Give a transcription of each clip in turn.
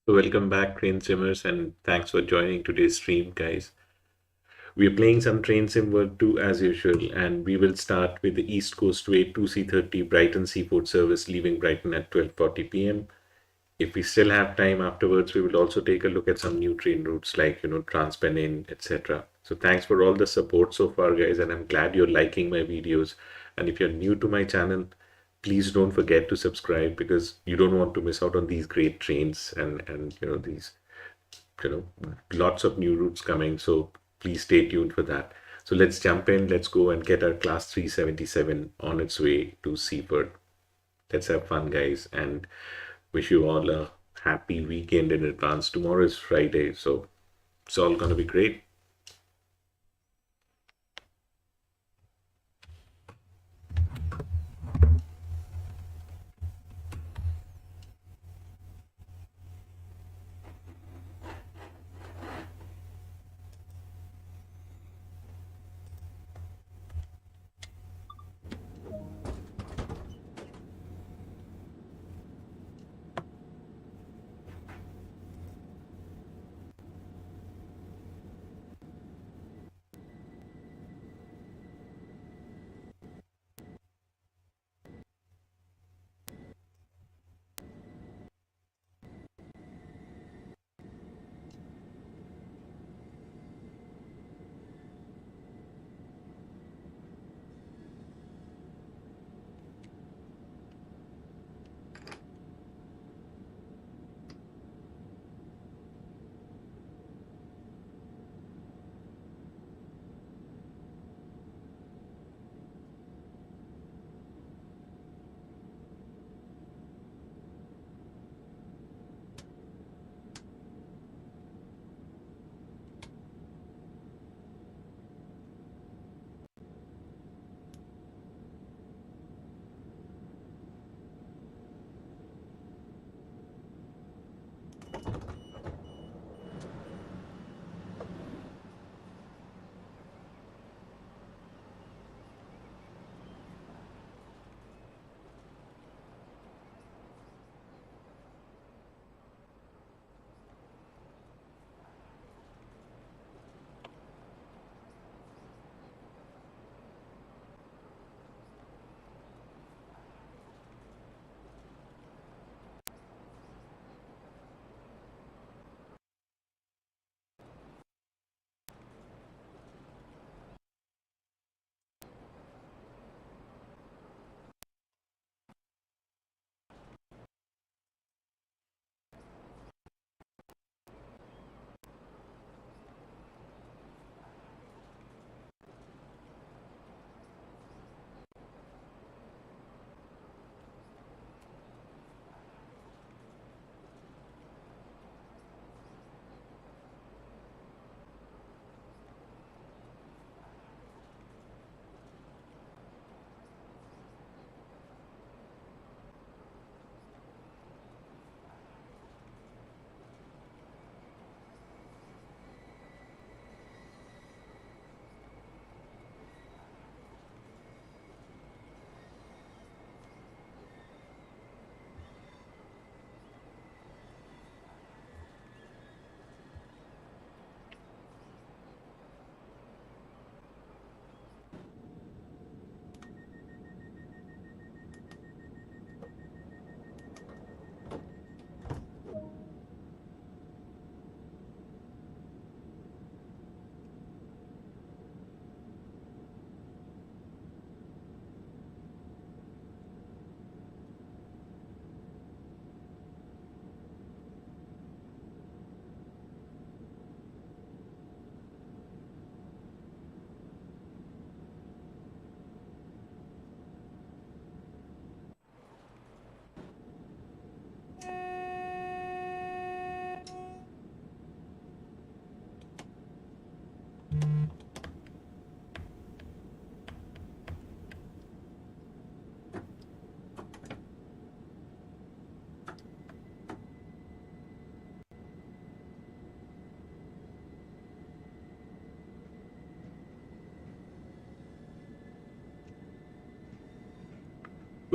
So welcome back, Train Simmers, and thanks for joining today's stream, guys. We're playing some Train Sim World 2 as usual, and we will start with the East Coastway 2C30 Brighton Seaport service leaving Brighton at 12:40 p.m. If we still have time afterwards, we will also take a look at some new train routes like, Trans-Pennine, etc. So thanks for all the support so far, guys, and I'm glad you're liking my videos. And if you're new to my channel, please don't forget to subscribe because you don't want to miss out on these great trains and these you know lots of new routes coming, so please stay tuned for that. So let's jump in, let's go and get our class 377 on its way to Seaford. Let's have fun, guys, and wish you all a happy weekend in advance. Tomorrow is Friday, so it's all going to be great.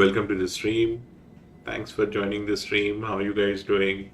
Welcome to the stream. Thanks for joining the stream. How are you guys doing?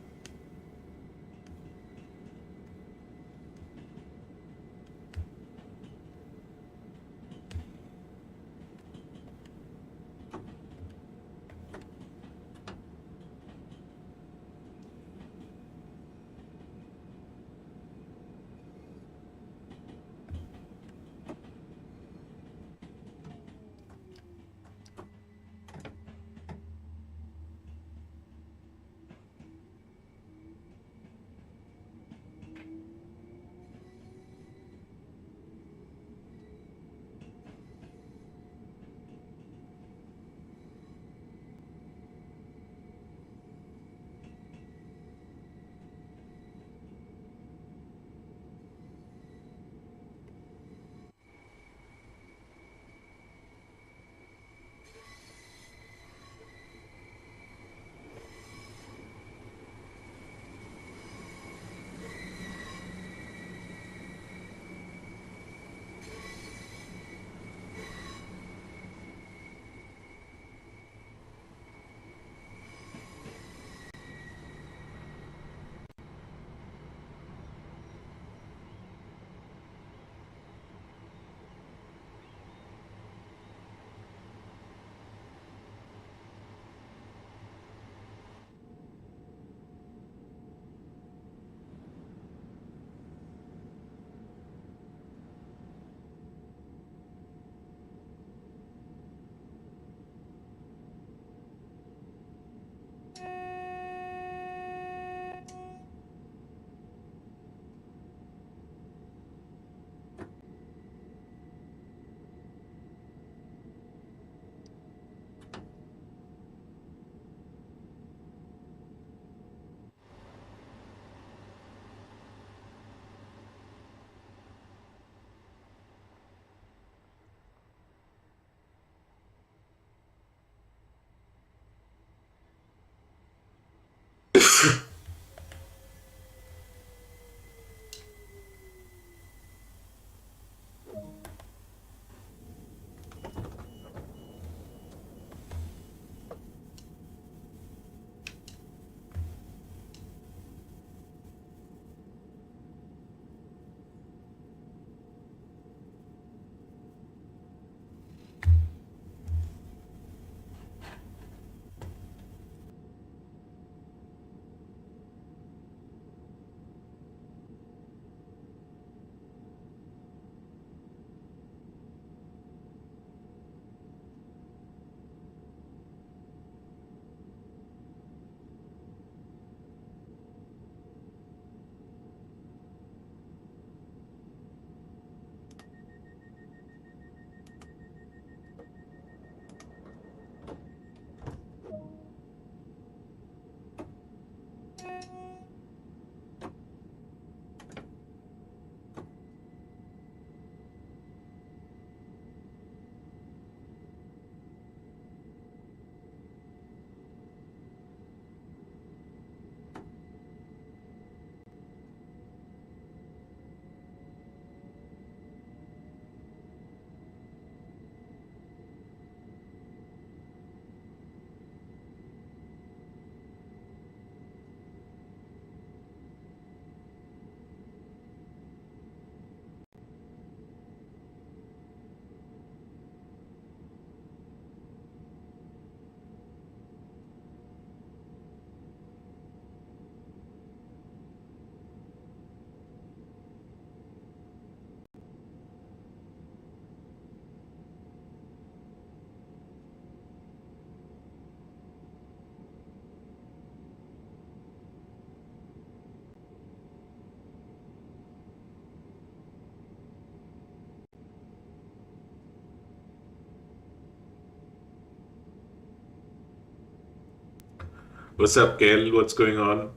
What's up, Kel? What's going on?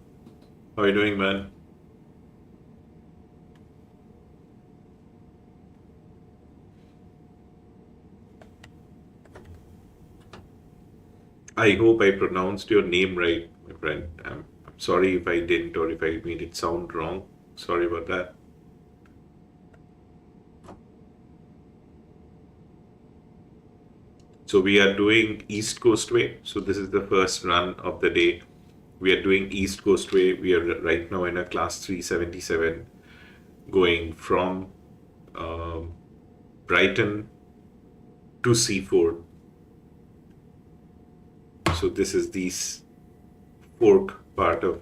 How are you doing, man? I hope I pronounced your name right, my friend. I'm sorry if I didn't or if I made it sound wrong. Sorry about that. So we are doing East Coast Way. So this is the first run of the day. We are doing East Coast Way. We are right now in a class 377 going from Brighton to Seaford. So this is the fork part of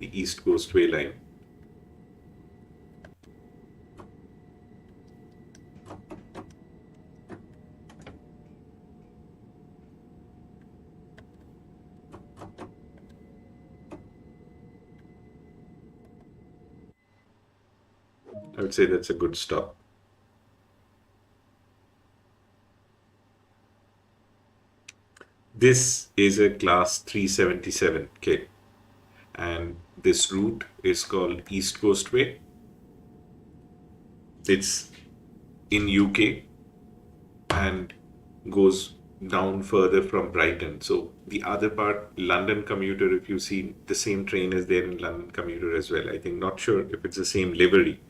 the East Coast Way line. I would say that's a good stop. This is a class 377 kit, and this route is called East Coast Way. It's in UK and goes down further from Brighton. So the other part, London commuter, if you see, the same train is there in London commuter as well. I think, not sure if it's the same livery,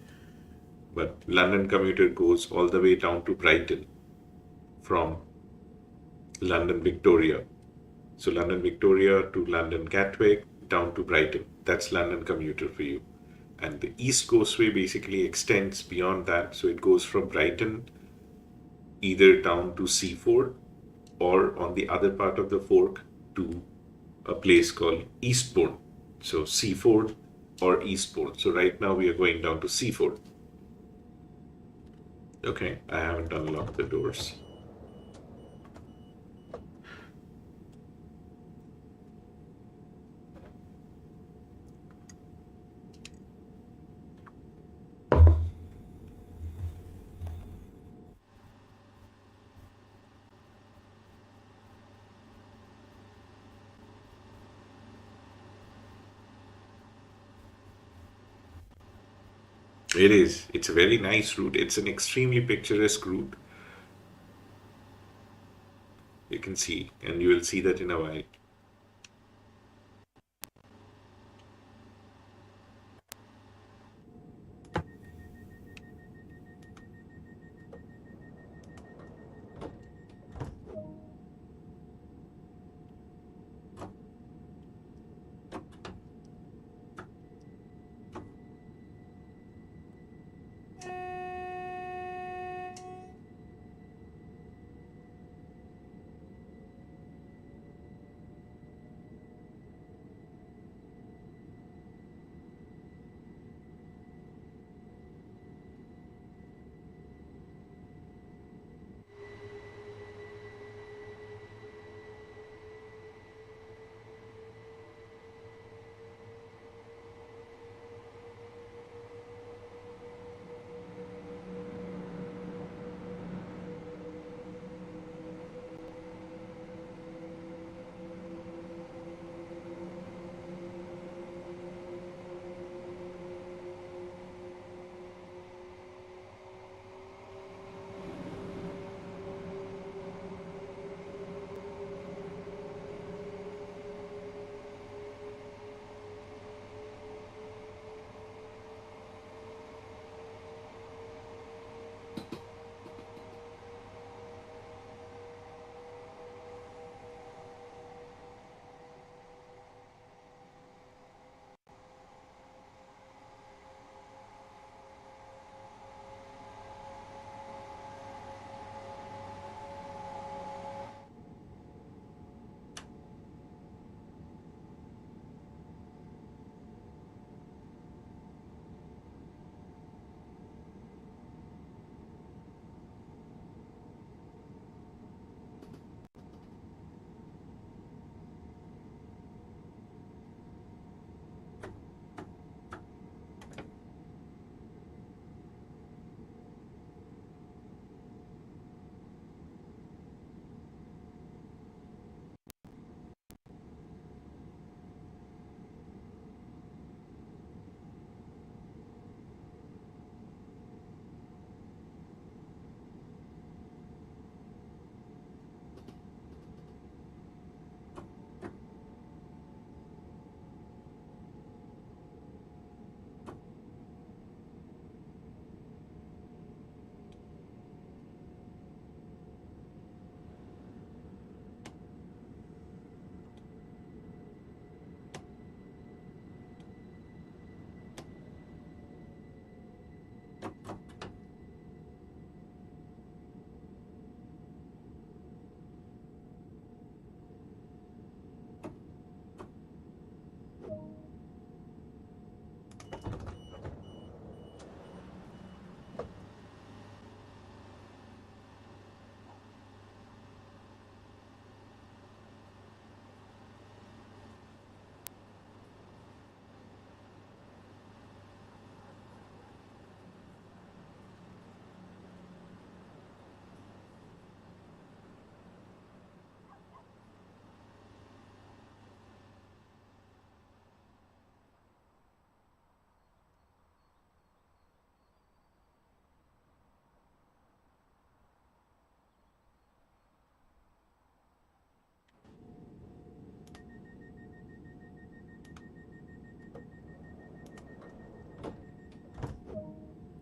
but London commuter goes all the way down to Brighton from London Victoria. So London Victoria to London Gatwick down to Brighton. That's London commuter for you. And the East Coast Way basically extends beyond that. So it goes from Brighton either down to Seaford or on the other part of the fork to a place called Eastbourne. So Seaford or Eastbourne. So right now we are going down to Seaford. Okay, I haven't unlocked the doors. It is. It's a very nice route. It's an extremely picturesque route. You can see, and you will see that in a while.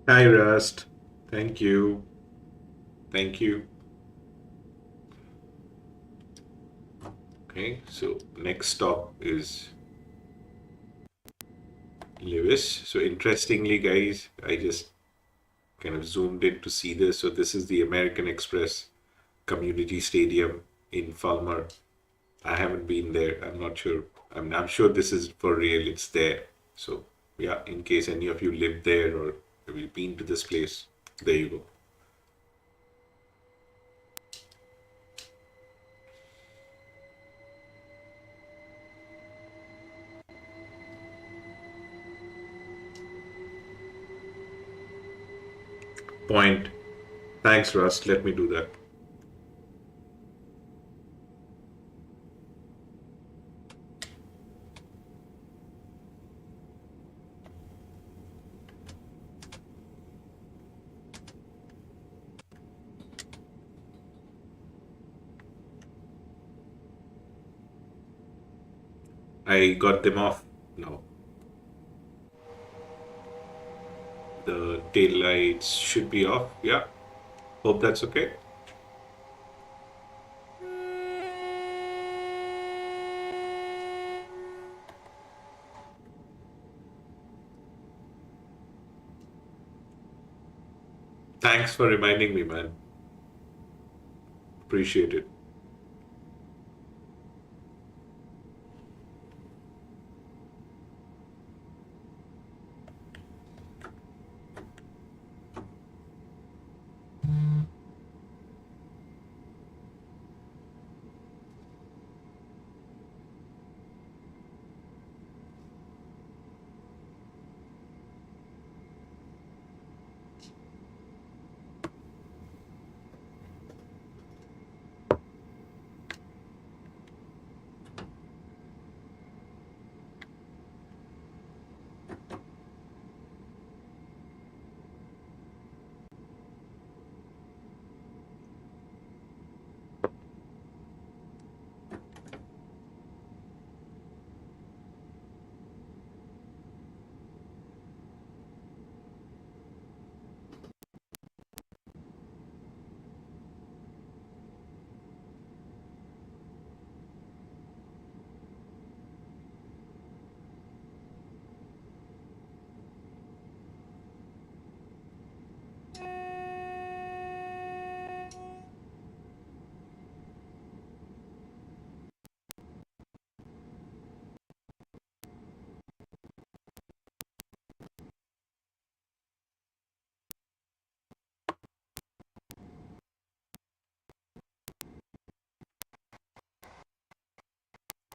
Hi, Rust. Thank you. Thank you. Okay, so next stop is Lewis. So interestingly, guys, I just kind of zoomed in to see this. So this is the American Express Community Stadium in Falmouth. I haven't been there. I'm not sure. I'm sure this is for real. It's there. So yeah, in case any of you live there or have you been to this place, there you go. Point. Thanks, Rust. Let me do that. I got them off now. The tail lights should be off. Yeah. Hope that's okay. Thanks for reminding me, man. Appreciate it.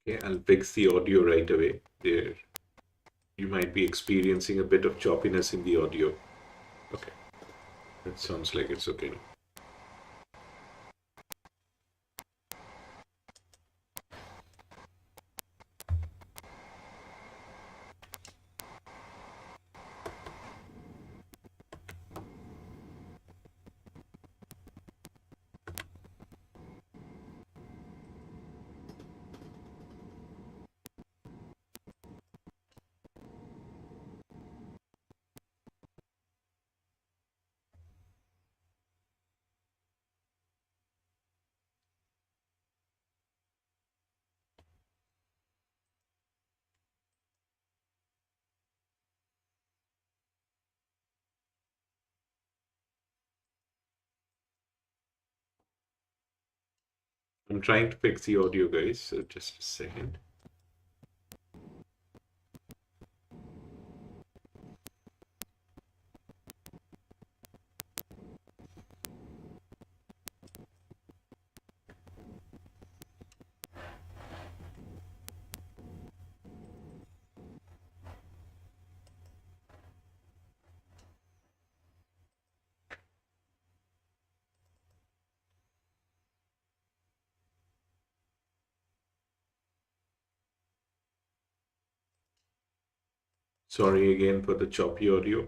Okay, I'll fix the audio right away. There, you might be experiencing a bit of choppiness in the audio. Okay, that sounds like it's okay now. I'm trying to fix the audio, guys, so just a second. Sorry again for the choppy audio.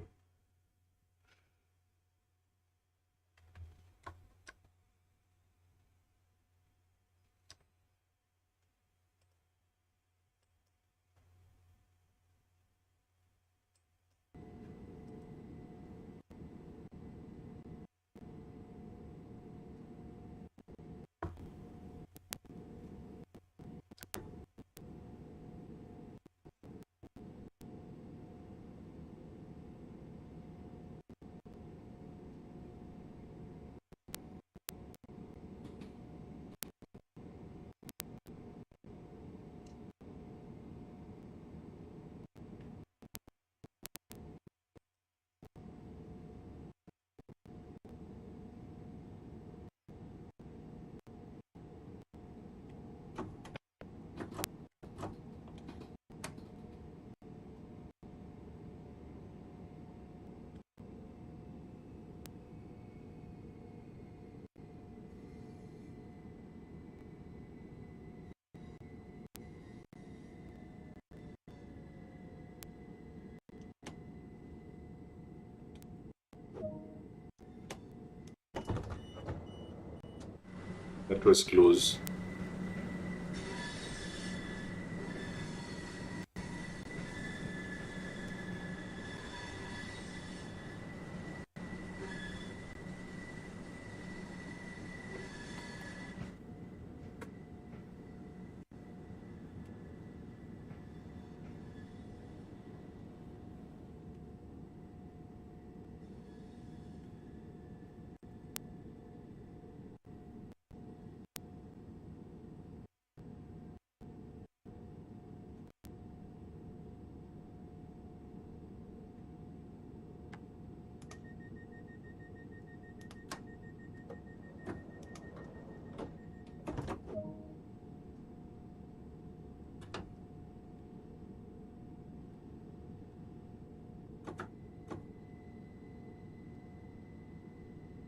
That was close.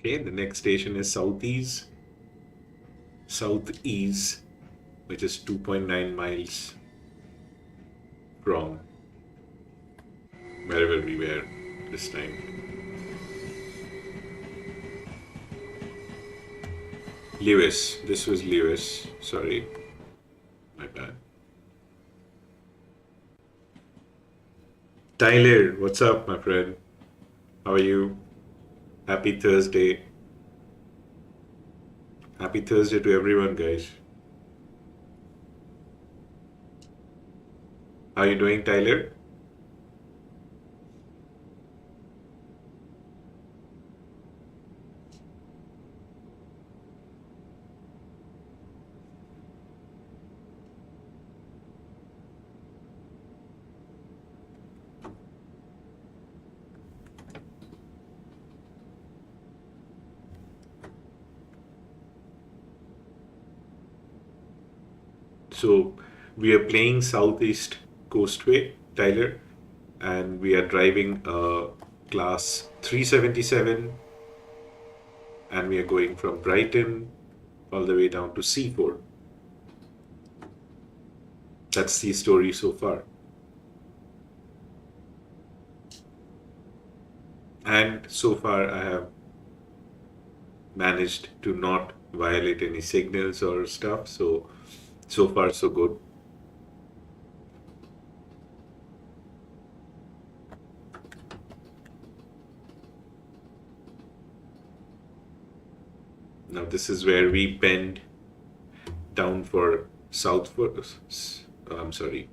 Okay, the next station is Southeast, which is 2.9 miles from wherever we were this time. Lewis. This was Lewis. Sorry. My bad. Tyler, what's up, my friend? How are you? Happy Thursday. Happy Thursday to everyone, guys. How are you doing, Tyler? So, we are playing Southeast Coastway, Tyler, and we are driving a class 377, and we are going from Brighton all the way down to Seaford. That's the story so far. And so far, I have managed to not violate any signals or stuff. So far, so good. Now, this is where we bend down for Southford. I'm sorry.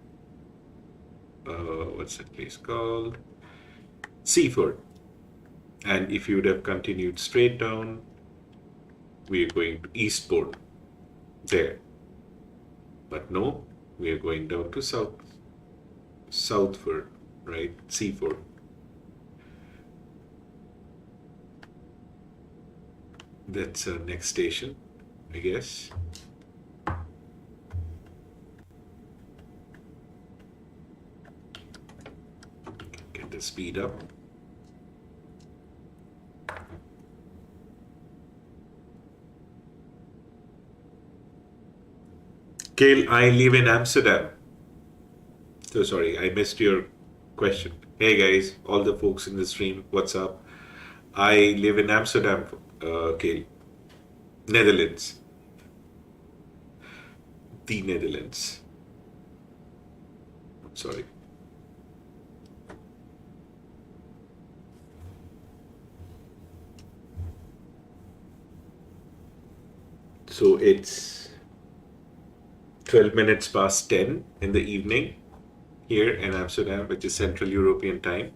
What's that place called? Seaford. And if you would have continued straight down, we are going to Eastport there. But no, we are going down to Southford, right? Seaford. That's our next station, I guess. Get the speed up. Kale, I live in Amsterdam. So sorry, I missed your question. Hey guys, all the folks in the stream, what's up? I live in Amsterdam, Kale. Netherlands. The Netherlands. Sorry. So it's 12 minutes past 10 in the evening here in Amsterdam, which is Central European time.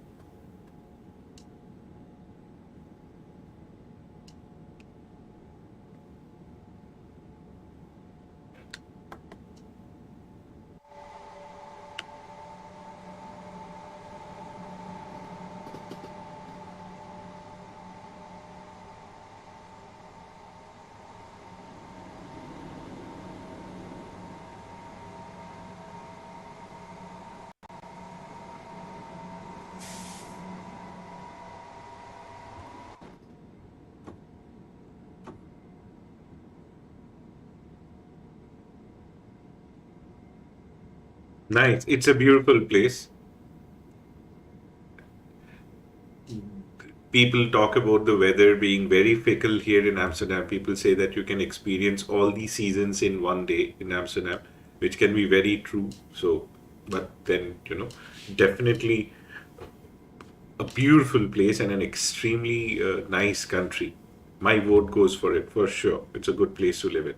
Nice. It's a beautiful place. People talk about the weather being very fickle here in Amsterdam. People say that you can experience all these seasons in one day in Amsterdam, which can be very true. So, but then, definitely a beautiful place and an extremely nice country. My vote goes for it for sure. It's a good place to live in.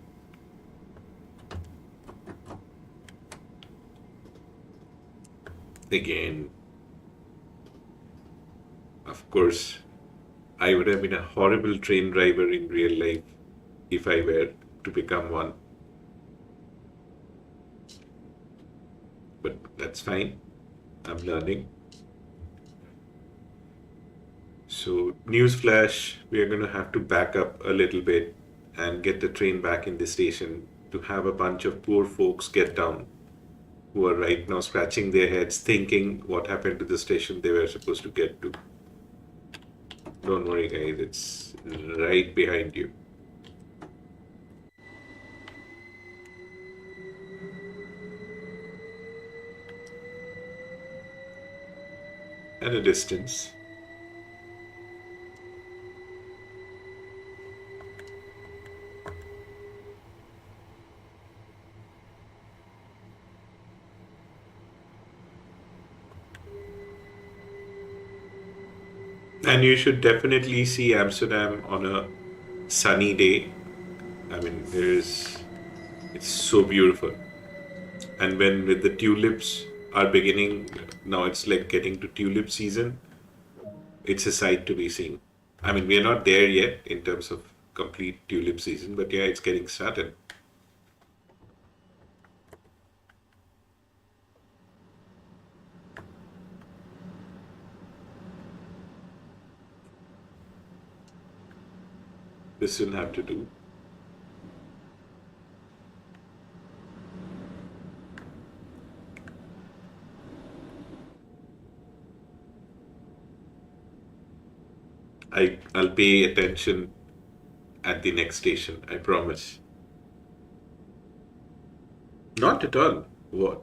Again, of course, I would have been a horrible train driver in real life if I were to become one. But that's fine. I'm learning. So, newsflash, we are going to have to back up a little bit and get the train back in the station to have a bunch of poor folks get down who are right now scratching their heads thinking what happened to the station they were supposed to get to. Don't worry, guys, it's right behind you. At a distance. And you should definitely see Amsterdam on a sunny day. I mean, it's so beautiful. And when with the tulips are beginning, now it's like getting to tulip season, it's a sight to be seen. I mean, we are not there yet in terms of complete tulip season, but yeah, it's getting started. This will have to do. I'll pay attention at the next station, I promise. Not at all. What?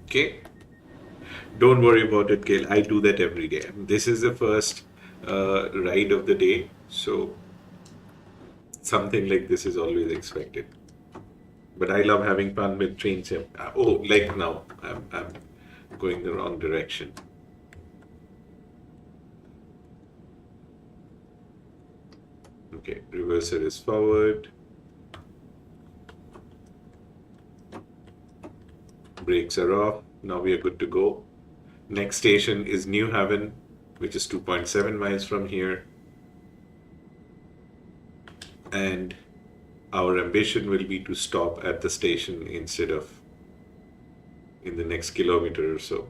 Okay. Don't worry about it, Gail. I do that every day. This is the first ride of the day, so something like this is always expected. But I love having fun with train sim. Oh, like now, I'm going the wrong direction. Okay, reverser is forward. Brakes are off. Now we are good to go. Next station is New Haven, which is 2.7 miles from here. And our ambition will be to stop at the station instead of in the next kilometer or so.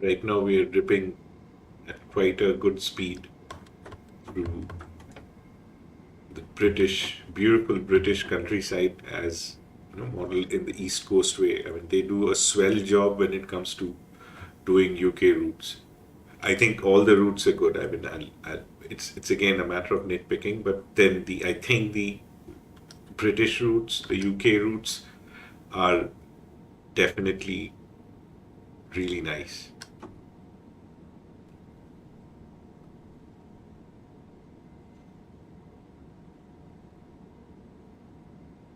Right now we are dripping at quite a good speed through the beautiful British countryside, as model in the East Coast way. I mean, they do a swell job when it comes to doing UK routes. I think all the routes are good. I mean, it's again a matter of nitpicking, but then I think the British routes, the UK routes, are definitely really nice.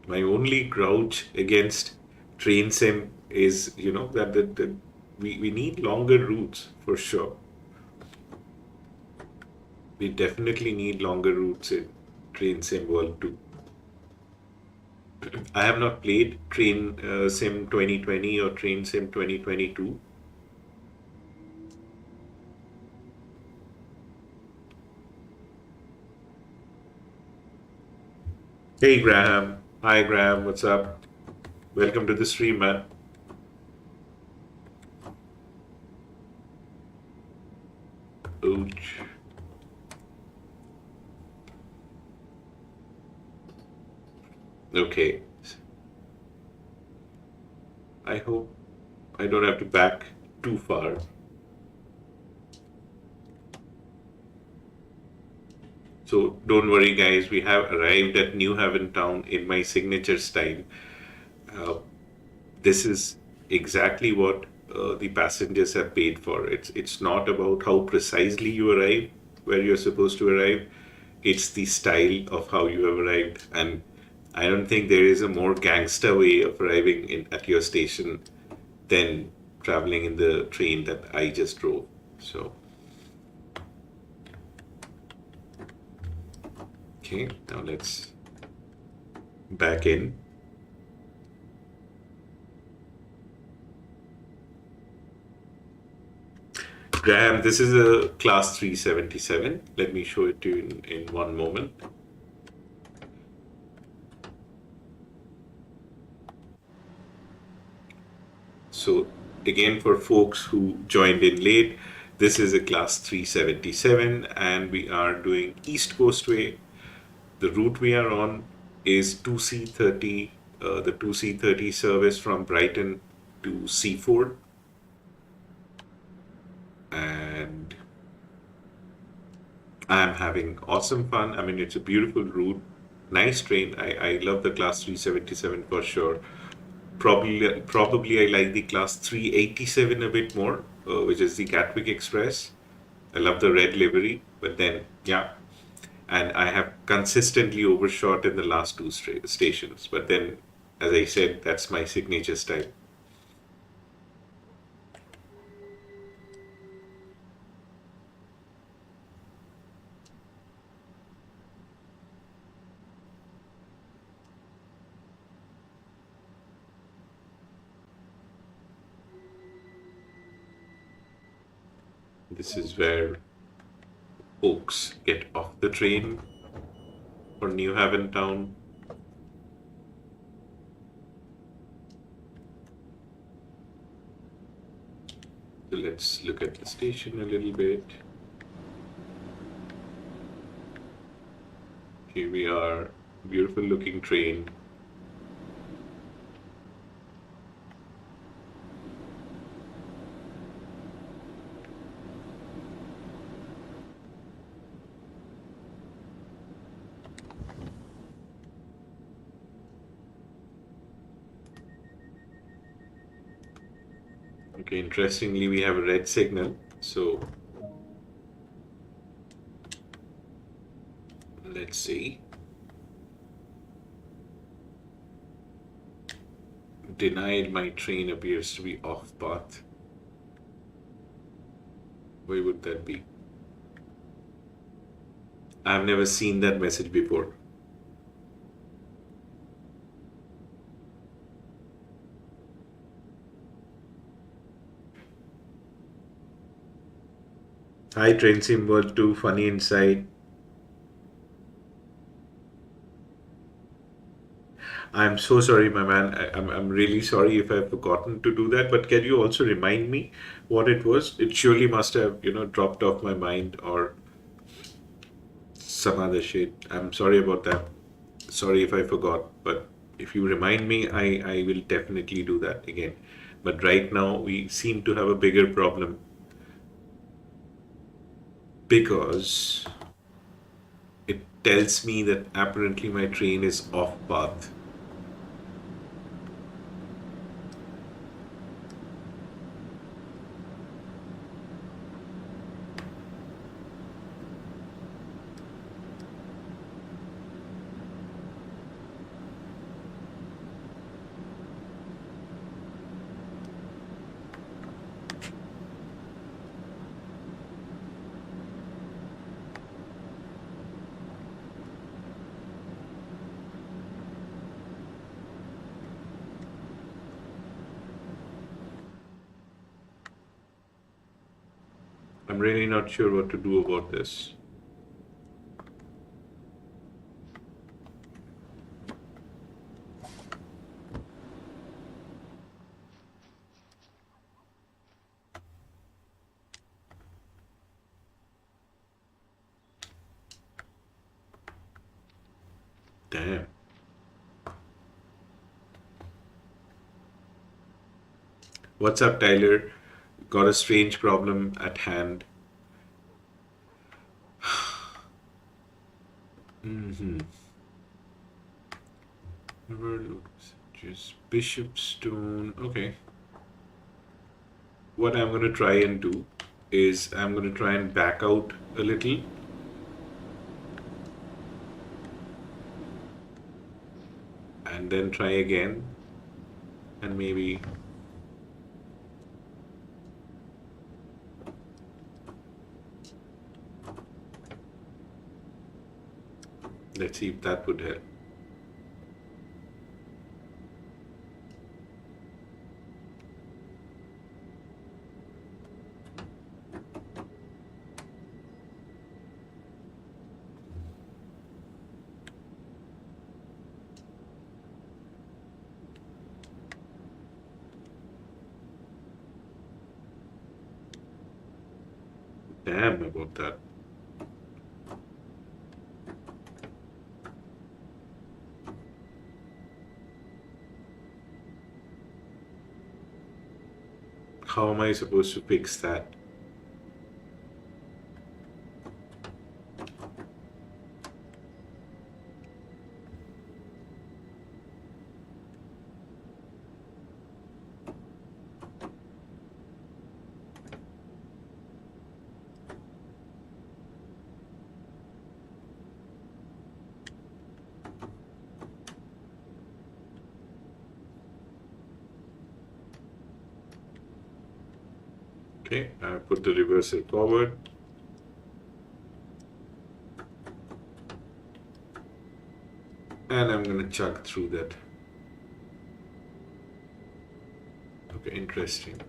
My only grouch against train sim is, that we need longer routes for sure. We definitely need longer routes in train sim world too. I have not played train sim 2020 or train sim 2022. Hey Graham. Hi Graham, what's up? Welcome to the stream, man. Ouch. Okay. I hope I don't have to back too far. So don't worry, guys. We have arrived at New Haven Town in my signature style. Uh, this is exactly what the passengers have paid for. It's not about how precisely you arrive where you're supposed to arrive. It's the style of how you have arrived, and I don't think there is a more gangster way of arriving at your station than traveling in the train that I just drove. So, okay, now let's back in. Graham, this is a class 377. Let me show it to you in one moment. So again, for folks who joined in late, this is a class 377 and we are doing East Coastway. The route we are on is 2C30, the 2C30 service from Brighton to Seaford. And I'm having awesome fun. I mean, it's a beautiful route, nice train. I love the class 377 for sure. Probably I like the class 387 a bit more, which is the Gatwick Express. I love the red livery, but then yeah, and I have consistently overshot in the last two stations. But then, as I said, that's my signature style. This is where folks get off the train for New Haven Town. So let's look at the station a little bit. Here we are, beautiful looking train. Okay, interestingly, we have a red signal. So let's see. Denied, my train appears to be off path. Why would that be? I've never seen that message before. Hi, Train Sim World 2, funny inside. I'm so sorry, my man. I'm really sorry if I've forgotten to do that. But can you also remind me what it was? It surely must have, dropped off my mind or some other shit. I'm sorry about that. Sorry if I forgot, but If you remind me, I will definitely do that again. But right now, we seem to have a bigger problem because it tells me that apparently my train is off path. I'm really not sure what to do about this. Damn. What's up, Tyler? Got a strange problem at hand. Mm-hmm. Just Bishop Stone. Okay. What I'm going to try and do is I'm going to try and back out a little and then try again and maybe let's see if that would help. Damn about that. How am I supposed to fix that? Okay, I put the reversal forward. And I'm gonna chug through that. Okay, interesting.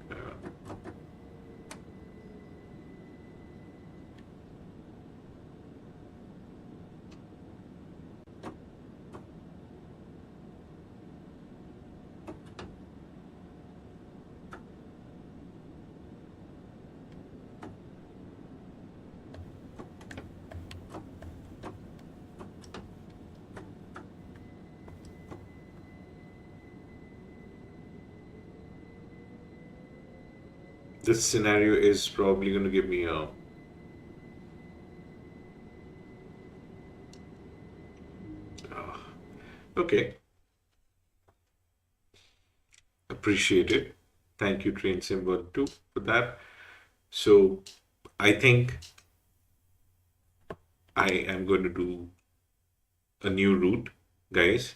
This scenario is probably going to give me a okay. Appreciate it. Thank you, Train Symbol 2, for that. So I think I am going to do a new route, guys.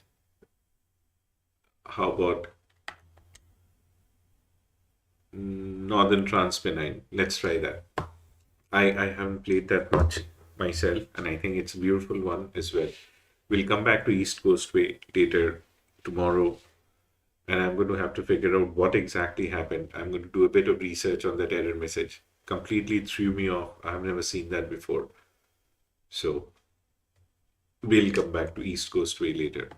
How about Northern Transpennine? Let's try that. I haven't played that much myself, and I think it's a beautiful one as well. We'll come back to East Coast Way later tomorrow, and I'm going to have to figure out what exactly happened. I'm going to do a bit of research on that error message. Completely threw me off. I've never seen that before. So we'll come back to East Coast Way later.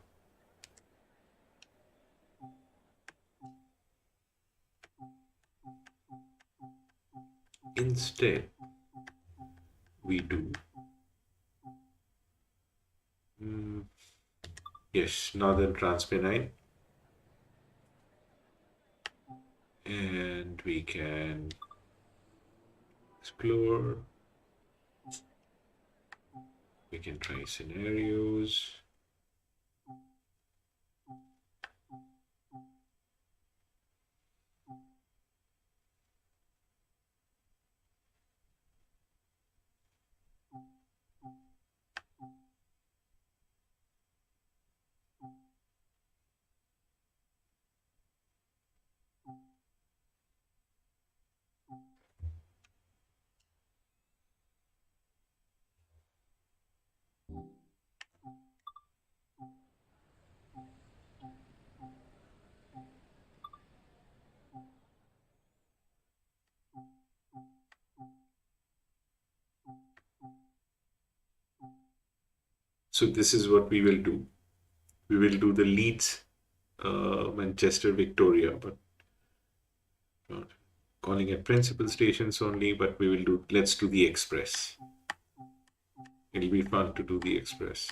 Instead, we do. Yes, Northern Pennine. And we can explore. We can try scenarios. So this is what we will do. We will do the Leeds, Manchester, Victoria, but not calling it principal stations only. But we will do. Let's do the express. It'll be fun to do the express.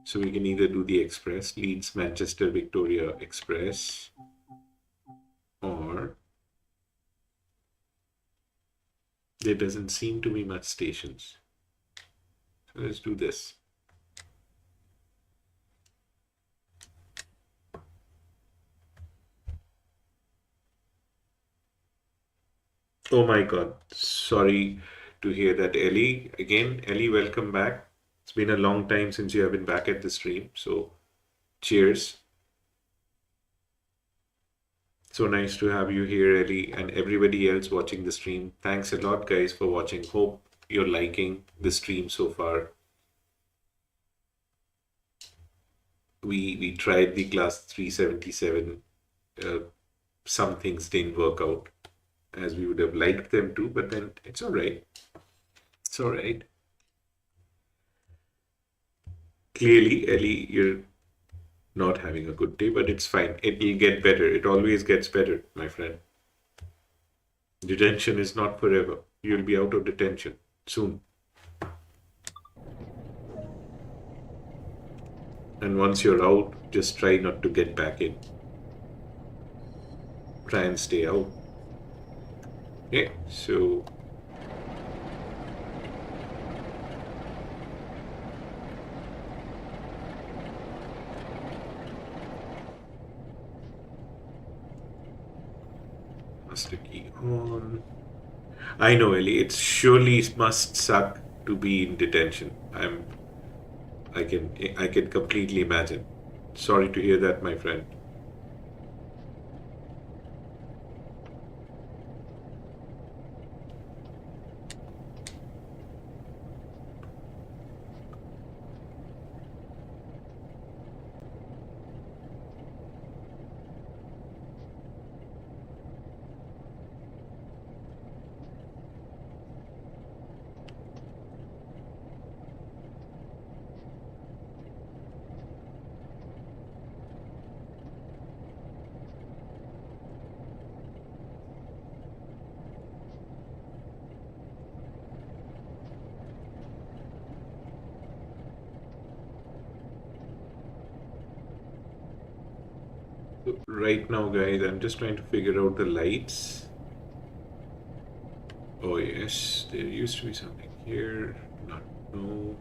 So we can either do the express, Leeds, Manchester, Victoria Express, or there doesn't seem to be much stations. So let's do this. Oh my God. Sorry to hear that, Ellie. Again, Ellie, welcome back. It's been a long time since you have been back at the stream. So cheers. So nice to have you here, Ellie, and everybody else watching the stream. Thanks a lot, guys, for watching. Hope you're liking the stream so far. We tried the class 377. Some things didn't work out as we would have liked them to, but then it's all right. It's all right. Clearly, Ellie, you're not having a good day, but it's fine. It'll get better. It always gets better, my friend. Detention is not forever. You'll be out of detention soon. And once you're out, just try not to get back in. Try and stay out. Yeah, so master key on. I know, Ellie. It surely must suck to be in detention. I can completely imagine. Sorry to hear that, my friend. Right now, guys, I'm just trying to figure out the lights. Oh yes, there used to be something here. Not no.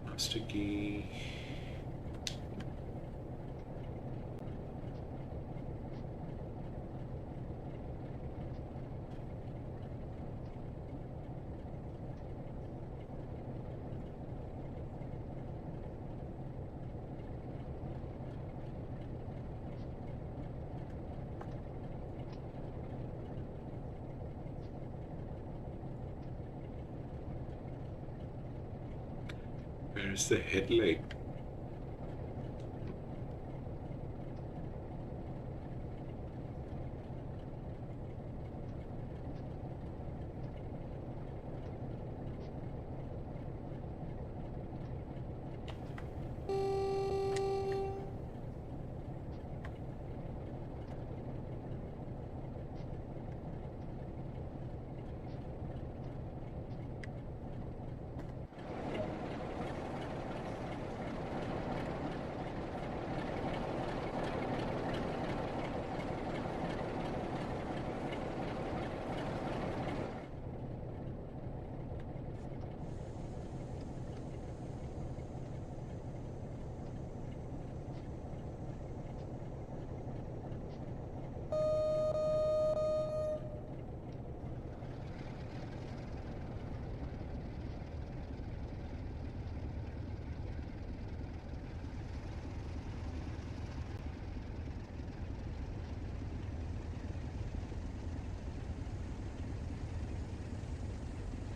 Master key. Where's the headlight?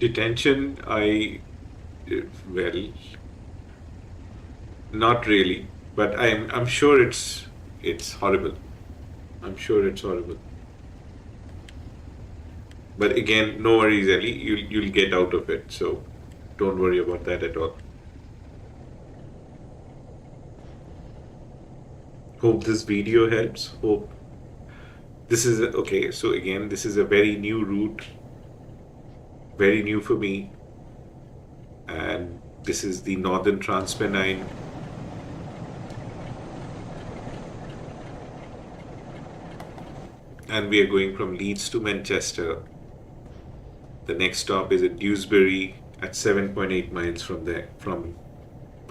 Detention, well, not really, but I'm sure it's horrible. I'm sure it's horrible. But again, no worries, Ellie. You'll get out of it, so don't worry about that at all. Hope this video helps. Hope this is okay. So again, this is a very new route, very new for me, and this is the Northern Transpennine. And we are going from Leeds to Manchester. The next stop is at Dewsbury at 7.8 miles from there, from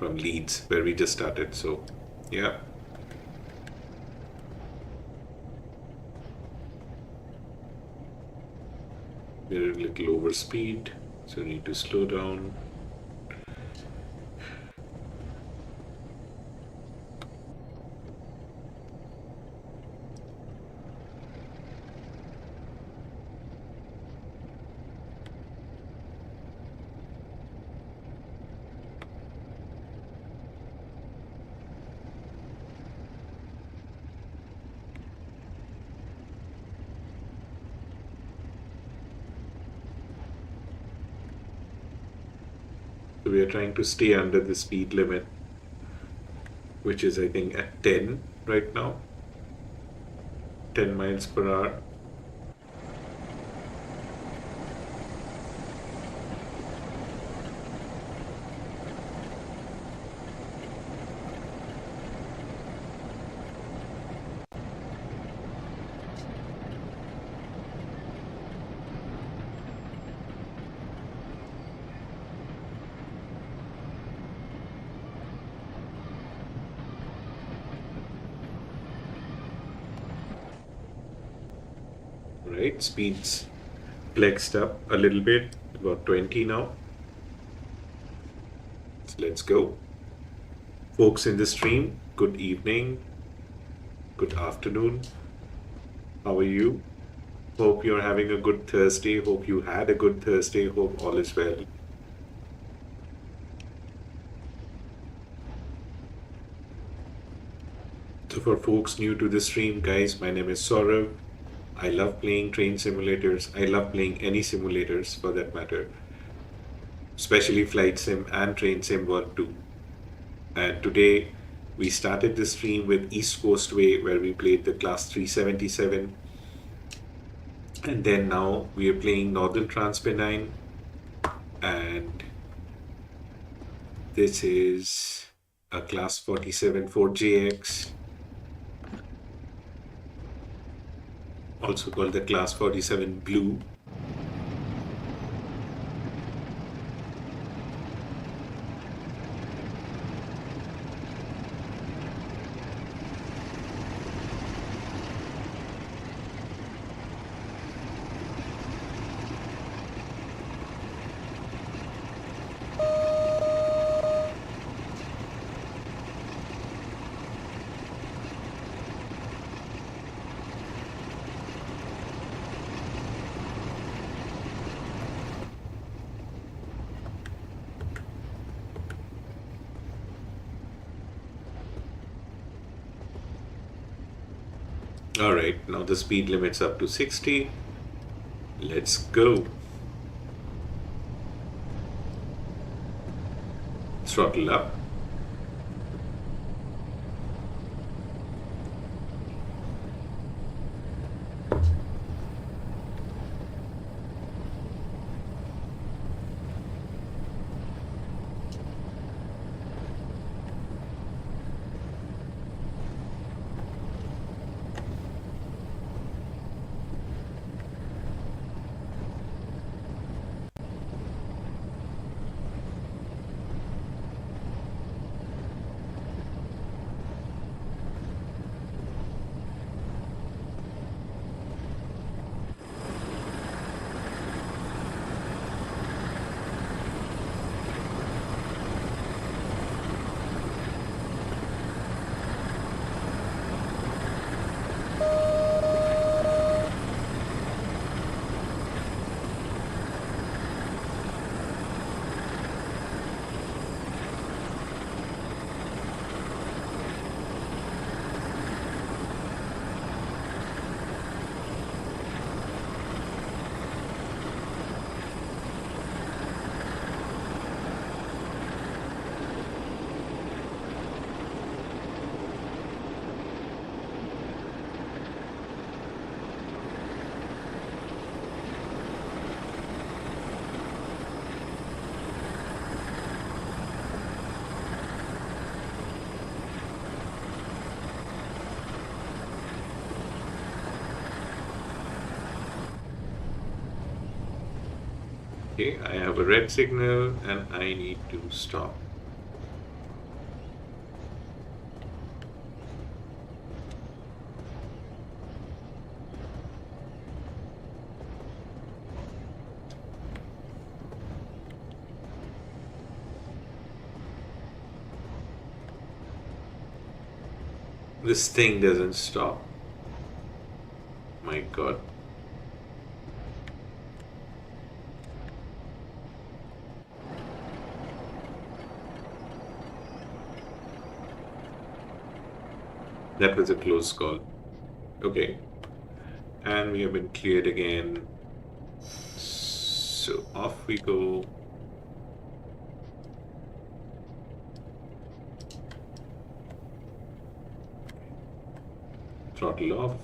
Leeds, where we just started. So, yeah. We're a little over speed, so we need to slow down. So we are trying to stay under the speed limit, which is I think at 10 right now. 10 miles per hour. Right, speeds flexed up a little bit, about 20 now. So let's go. Folks in the stream, good evening, good afternoon. How are you? Hope you're having a good Thursday. Hope you had a good Thursday. Hope all is well. So for folks new to the stream, guys, my name is Saurav. I love playing train simulators. I love playing any simulators for that matter, especially flight sim and train sim 1-2. And today we started the stream with East Costway, where we played the class 377. And then now we are playing Northern Transpennine. And this is a class 47 4JX, also called the class 47 Blue. All right, now the speed limit's up to 60. Let's go. Throttle up. Okay, I have a red signal and I need to stop. This thing doesn't stop. My God. That was a close call. Okay. And we have been cleared again. So off we go. Throttle off.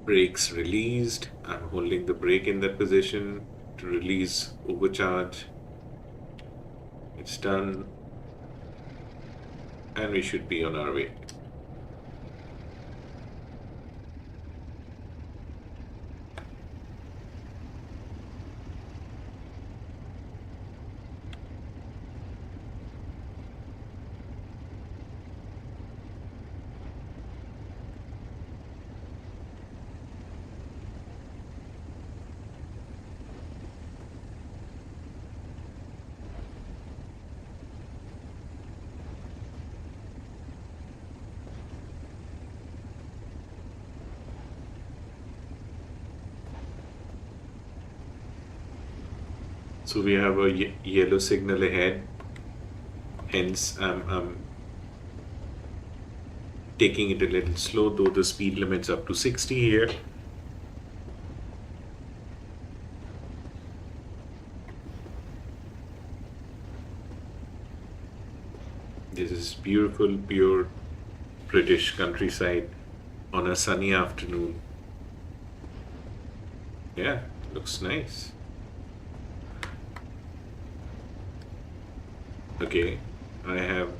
Brakes released. I'm holding the brake in that position to release overcharge. It's done. And we should be on our way. So we have a yellow signal ahead. Hence, I'm taking it a little slow, though the speed limit's up to 60 here. This is beautiful, pure British countryside on a sunny afternoon. Yeah, looks nice. Okay, I have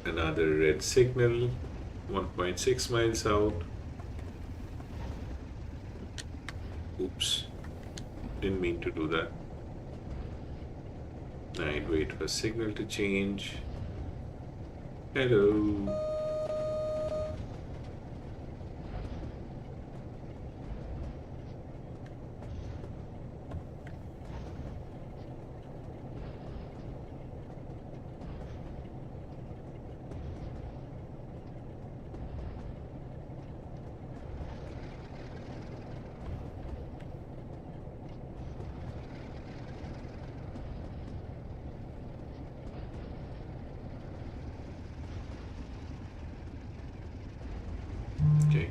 another red signal, 1.6 miles out. Oops, didn't mean to do that. I'd wait for signal to change. Hello. Okay.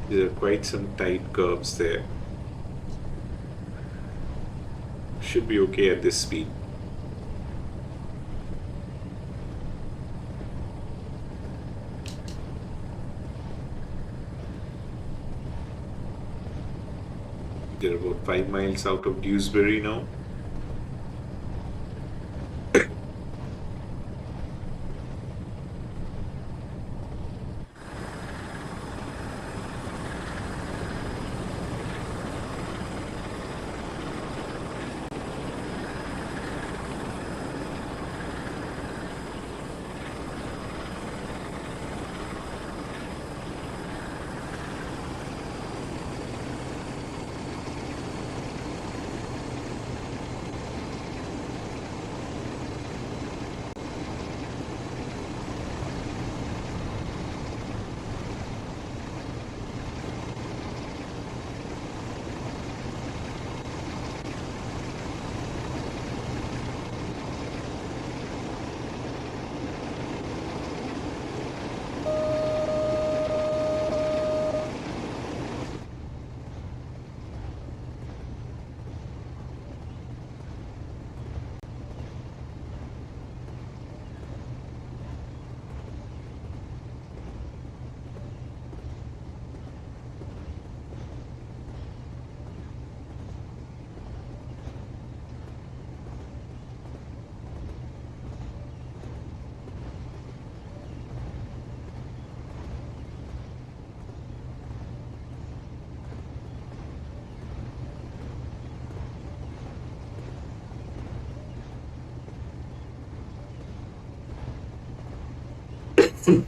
There are quite some tight curves there. Should be okay at this speed. They're about 5 miles out of Dewsbury now. Okay,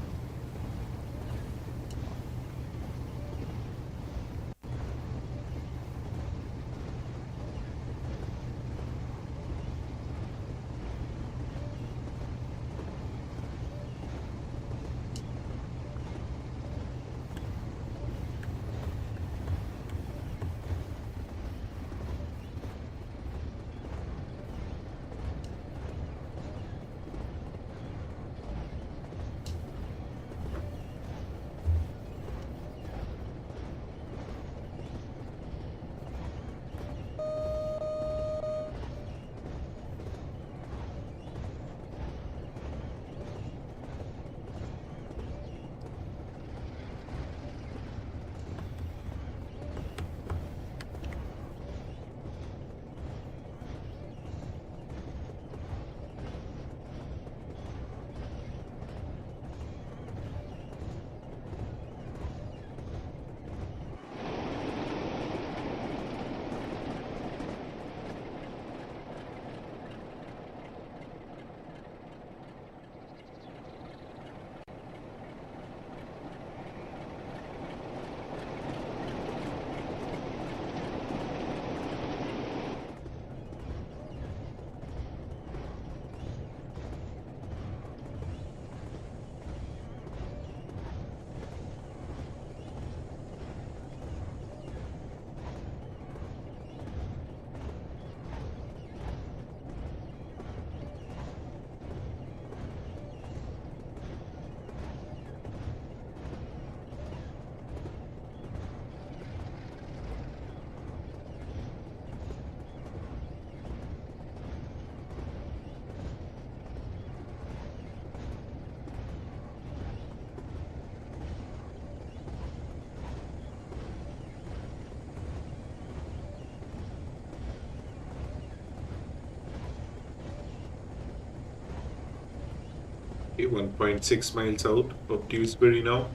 1.6 miles out of Dewsbury now.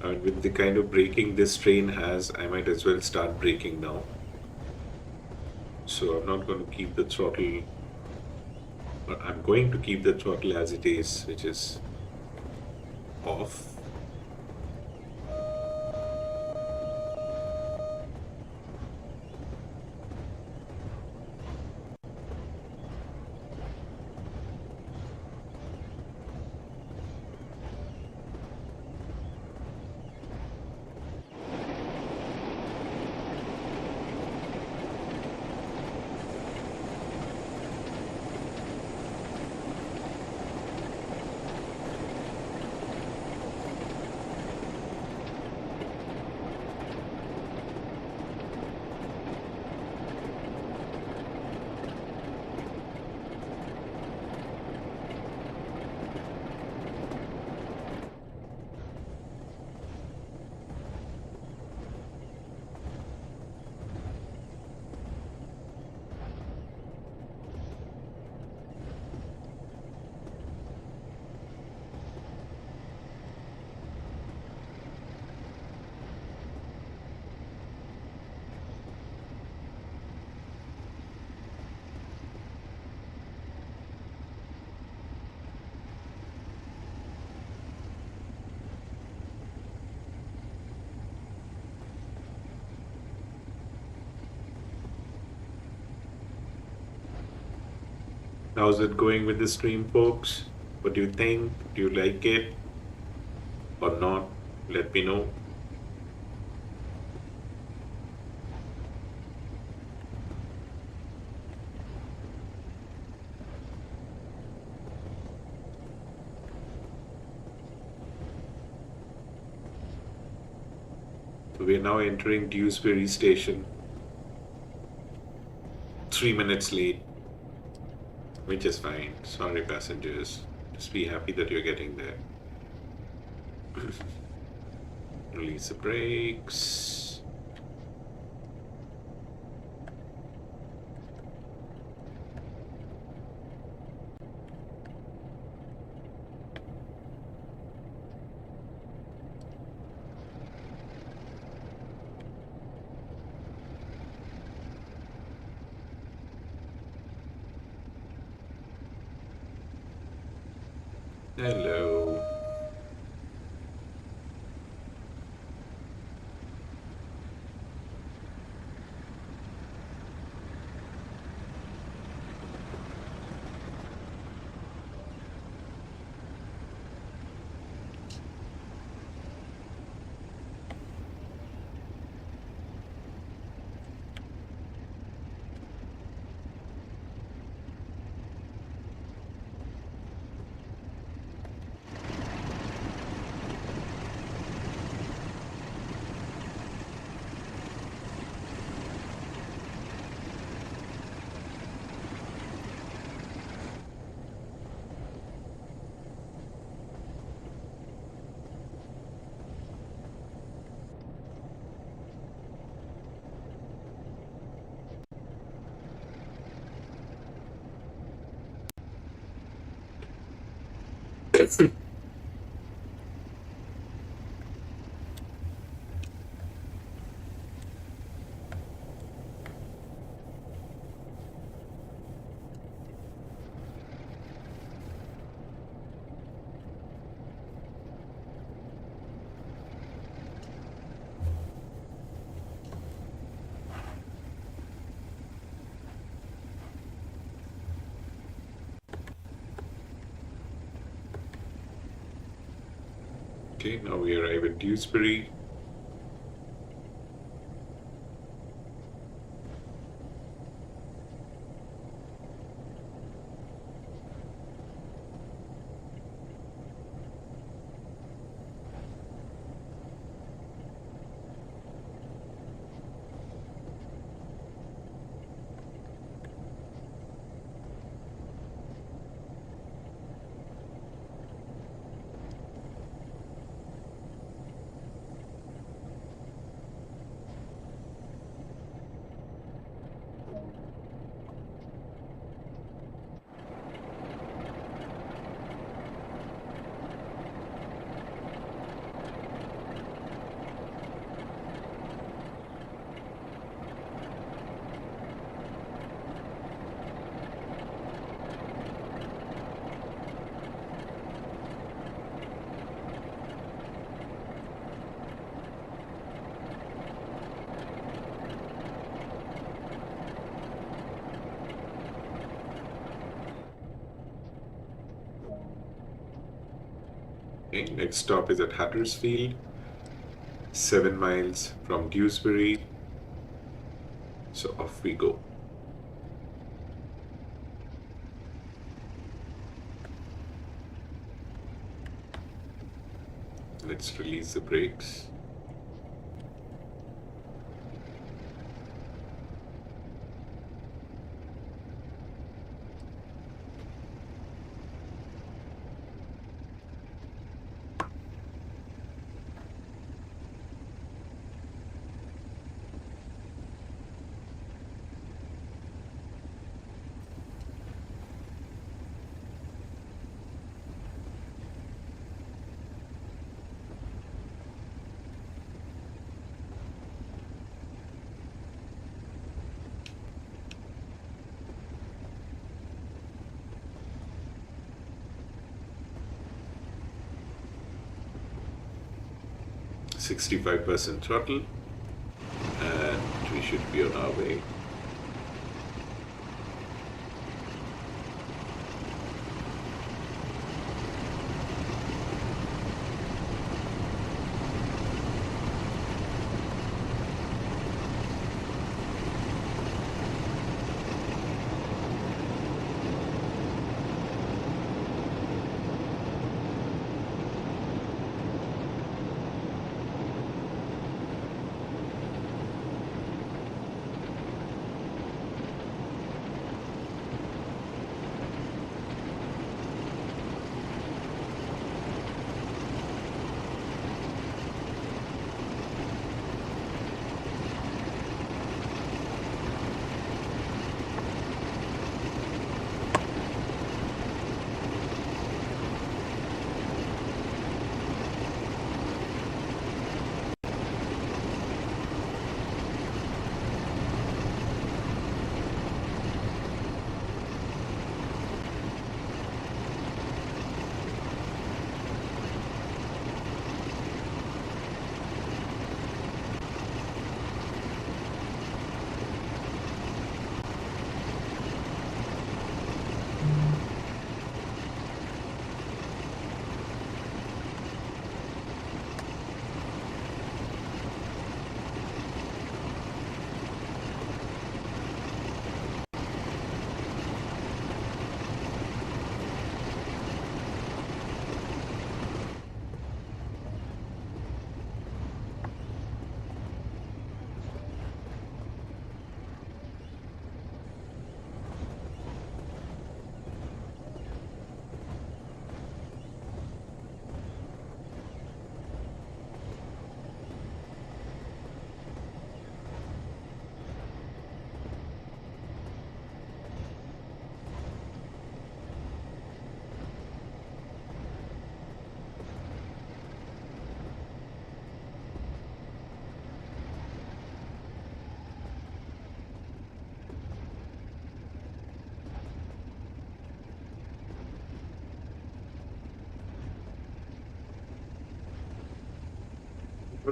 And with the kind of braking this train has, I might as well start braking now. So I'm not going to keep the throttle, or I'm going to keep the throttle as it is, which is off. How's it going with the stream, folks? What do you think? Do you like it or not? Let me know. So we are now entering Dewsbury Station. 3 minutes late, which is fine. Sorry, passengers. Just be happy that you're getting there. Release the brakes. Hello. Okay, now we arrive at Dewsbury. Okay, next stop is at Huddersfield, 7 miles from Dewsbury. So off we go. Let's release the brakes. %65 throttle, and we should be on our way.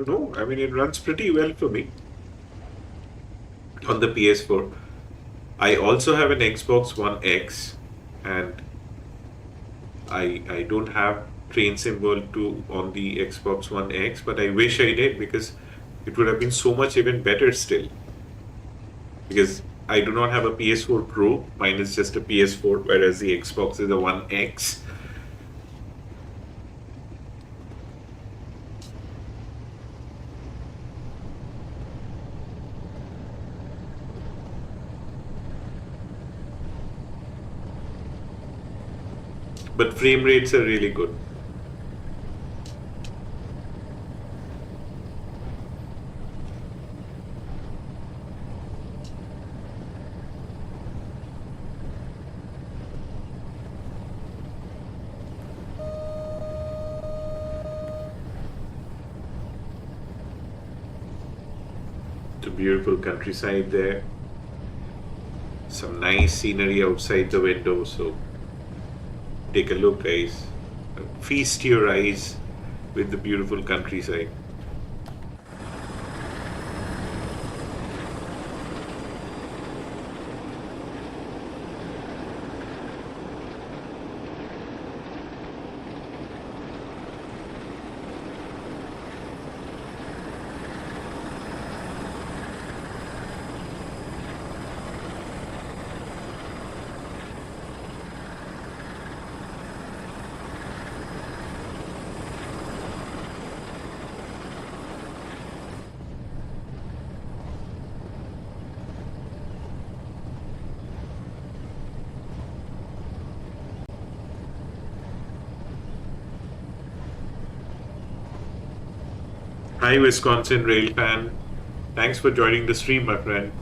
No, I mean, it runs pretty well for me on the PS4. I also have an Xbox One X, and I don't have Train Sim World 2 on the Xbox One X, but I wish I did because it would have been so much even better still. Because I do not have a PS4 Pro, mine is just a PS4, whereas the Xbox is a One X. But frame rates are really good. It's a beautiful countryside there. Some nice scenery outside the window, so take a look, guys. Feast your eyes with the beautiful countryside. Hi, Wisconsin Rail fan. Thanks for joining the stream, my friend.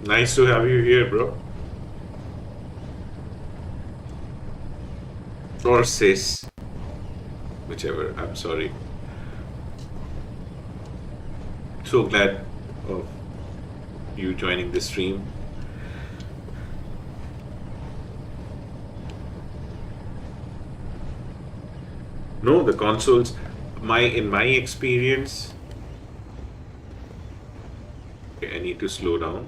Nice to have you here, bro. Or sis, whichever. I'm sorry. So glad of you joining the stream. No, the consoles. In my experience, okay, I need to slow down.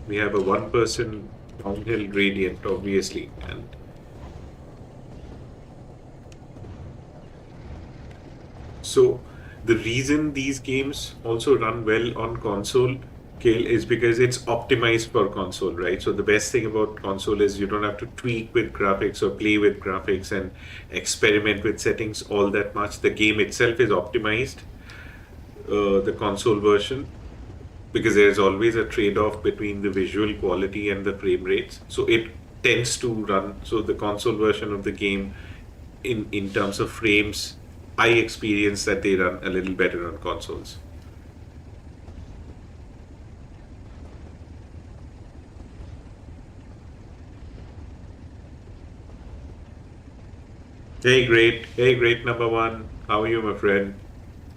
We have a one-person downhill gradient, obviously, and so the reason these games also run well on console, Kale, is because it's optimized for console, right? So the best thing about console is you don't have to tweak with graphics or play with graphics and experiment with settings all that much. The game itself is optimized, the console version, because there's always a trade-off between the visual quality and the frame rates. So it tends to run. So the console version of the game, in terms of frames, I experience that they run a little better on consoles. Hey, great number one. How are you, my friend?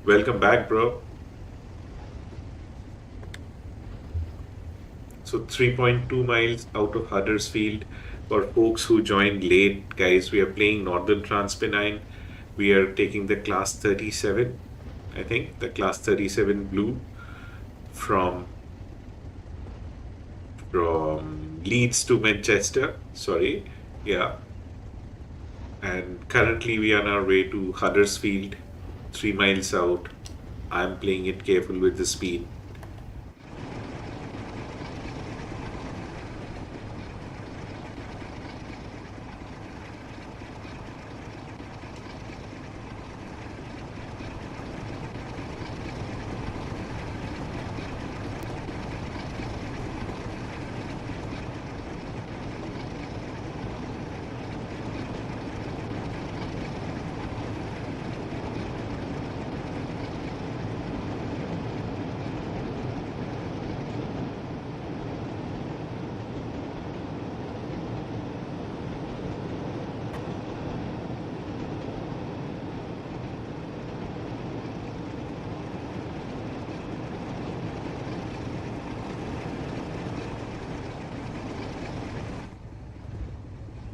Welcome back, bro. So 3.2 miles out of Huddersfield. For folks who joined late, guys, we are playing Northern Transpennine. We are taking the class 37, I think, the class 37 blue from Leeds to Manchester. Sorry, yeah. And currently we are on our way to Huddersfield, 3 miles out. I'm playing it careful with the speed.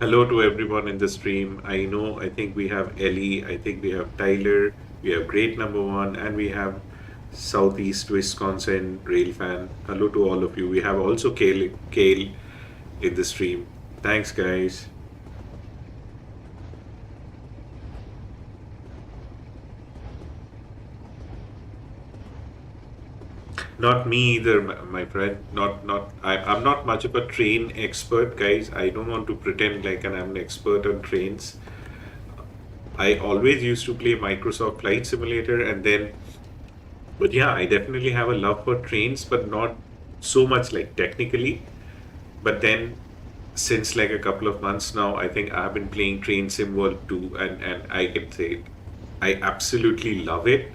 Hello to everyone in the stream. I think we have Ellie, I think we have Tyler, we have Great Number One, and we have Southeast Wisconsin Rail Fan. Hello to all of you. We have also Kale in the stream. Thanks, guys. Not me either, my friend. I'm not much of a train expert, guys. I don't want to pretend like I'm an expert on trains. I always used to play Microsoft Flight Simulator, and then, but yeah, I definitely have a love for trains, but not so much like technically. But then, since like a couple of months now, I think I've been playing Train Sim World 2, and I can say I absolutely love it.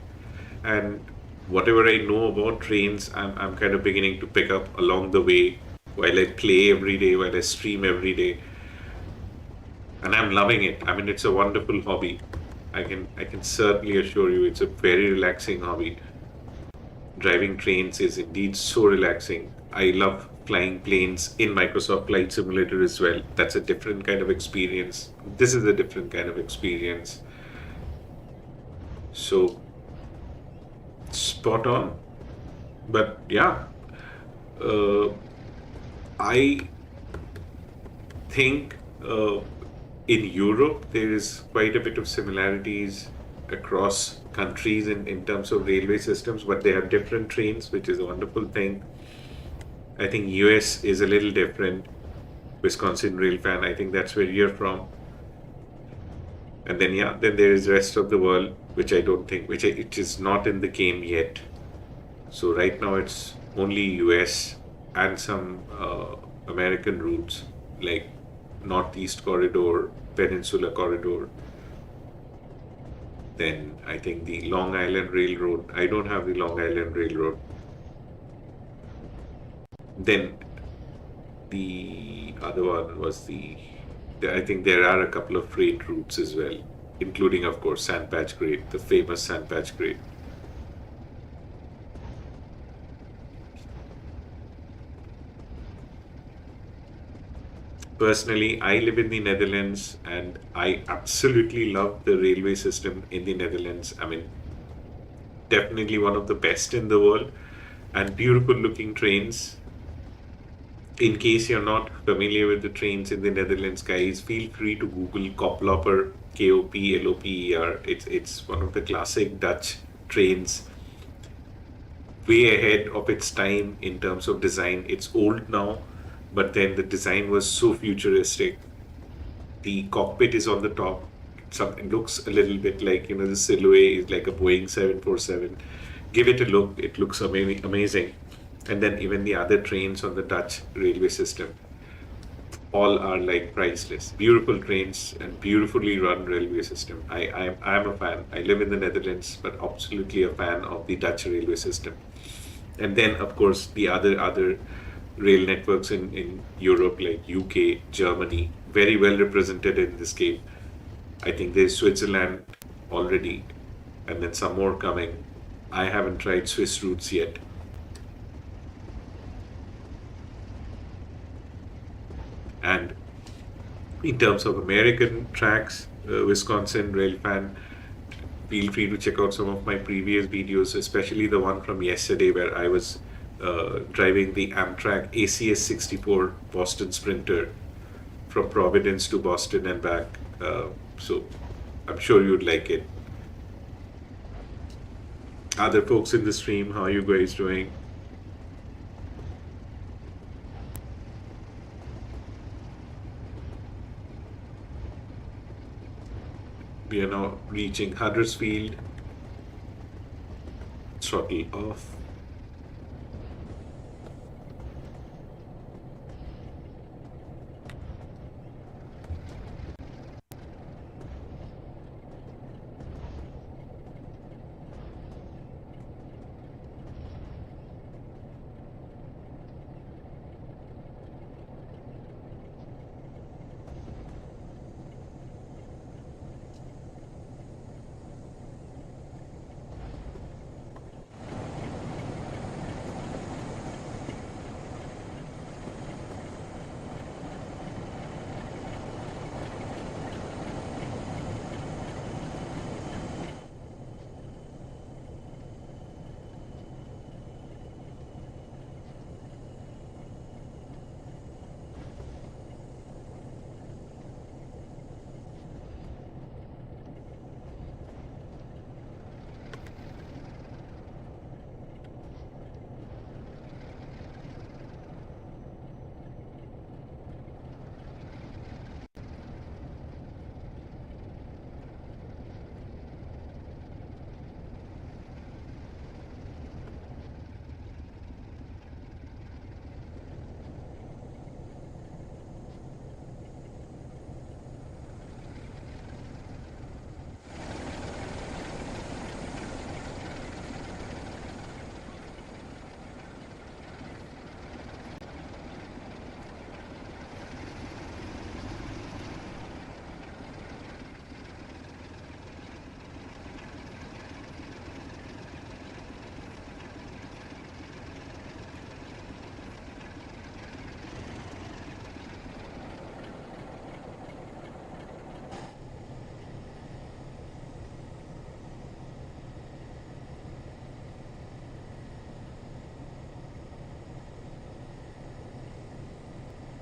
And whatever I know about trains, I'm kind of beginning to pick up along the way while I play every day, while I stream every day, and I'm loving it. I mean, it's a wonderful hobby. I can certainly assure you, it's a very relaxing hobby. Driving trains is indeed so relaxing. I love flying planes in Microsoft Flight Simulator as well. That's a different kind of experience. This is a different kind of experience. So spot on. But yeah, uh, I think in Europe there is quite a bit of similarities across countries in terms of railway systems, but they have different trains, which is a wonderful thing. I think US is a little different. Wisconsin Rail Fan, I think that's where you're from. And then yeah, then there is rest of the world, which I don't think, it is not in the game yet. So right now it's only US and some American routes like Northeast Corridor, Peninsula Corridor. Then I think the Long Island Railroad. I don't have the Long Island Railroad. Then the other one was I think there are a couple of freight routes as well, including, of course, Sandpatch Grade, the famous Sandpatch Grade. Personally, I live in the Netherlands and I absolutely love the railway system in the Netherlands. I mean, definitely one of the best in the world, and beautiful looking trains. In case you're not familiar with the trains in the Netherlands, guys, feel free to Google Koplopper, Koploper. It's one of the classic Dutch trains, way ahead of its time in terms of design. It's old now, but then the design was so futuristic. The cockpit is on the top. Something looks a little bit like, the silhouette is like a Boeing 747. Give it a look. It looks amazing. And then even the other trains on the Dutch railway system, all are like priceless. Beautiful trains and beautifully run railway system. I'm a fan. I live in the Netherlands, but absolutely a fan of the Dutch railway system. And then, of course, the other rail networks in Europe, like UK, Germany, very well represented in this game. I think there's Switzerland already, and then some more coming. I haven't tried Swiss routes yet. And in terms of American tracks, Wisconsin Railfan, feel free to check out some of my previous videos, especially the one from yesterday where I was driving the Amtrak ACS 64 Boston Sprinter from Providence to Boston and back. So I'm sure you'd like it. Other folks in the stream, how are you guys doing? We are now reaching Huddersfield. Throttle off.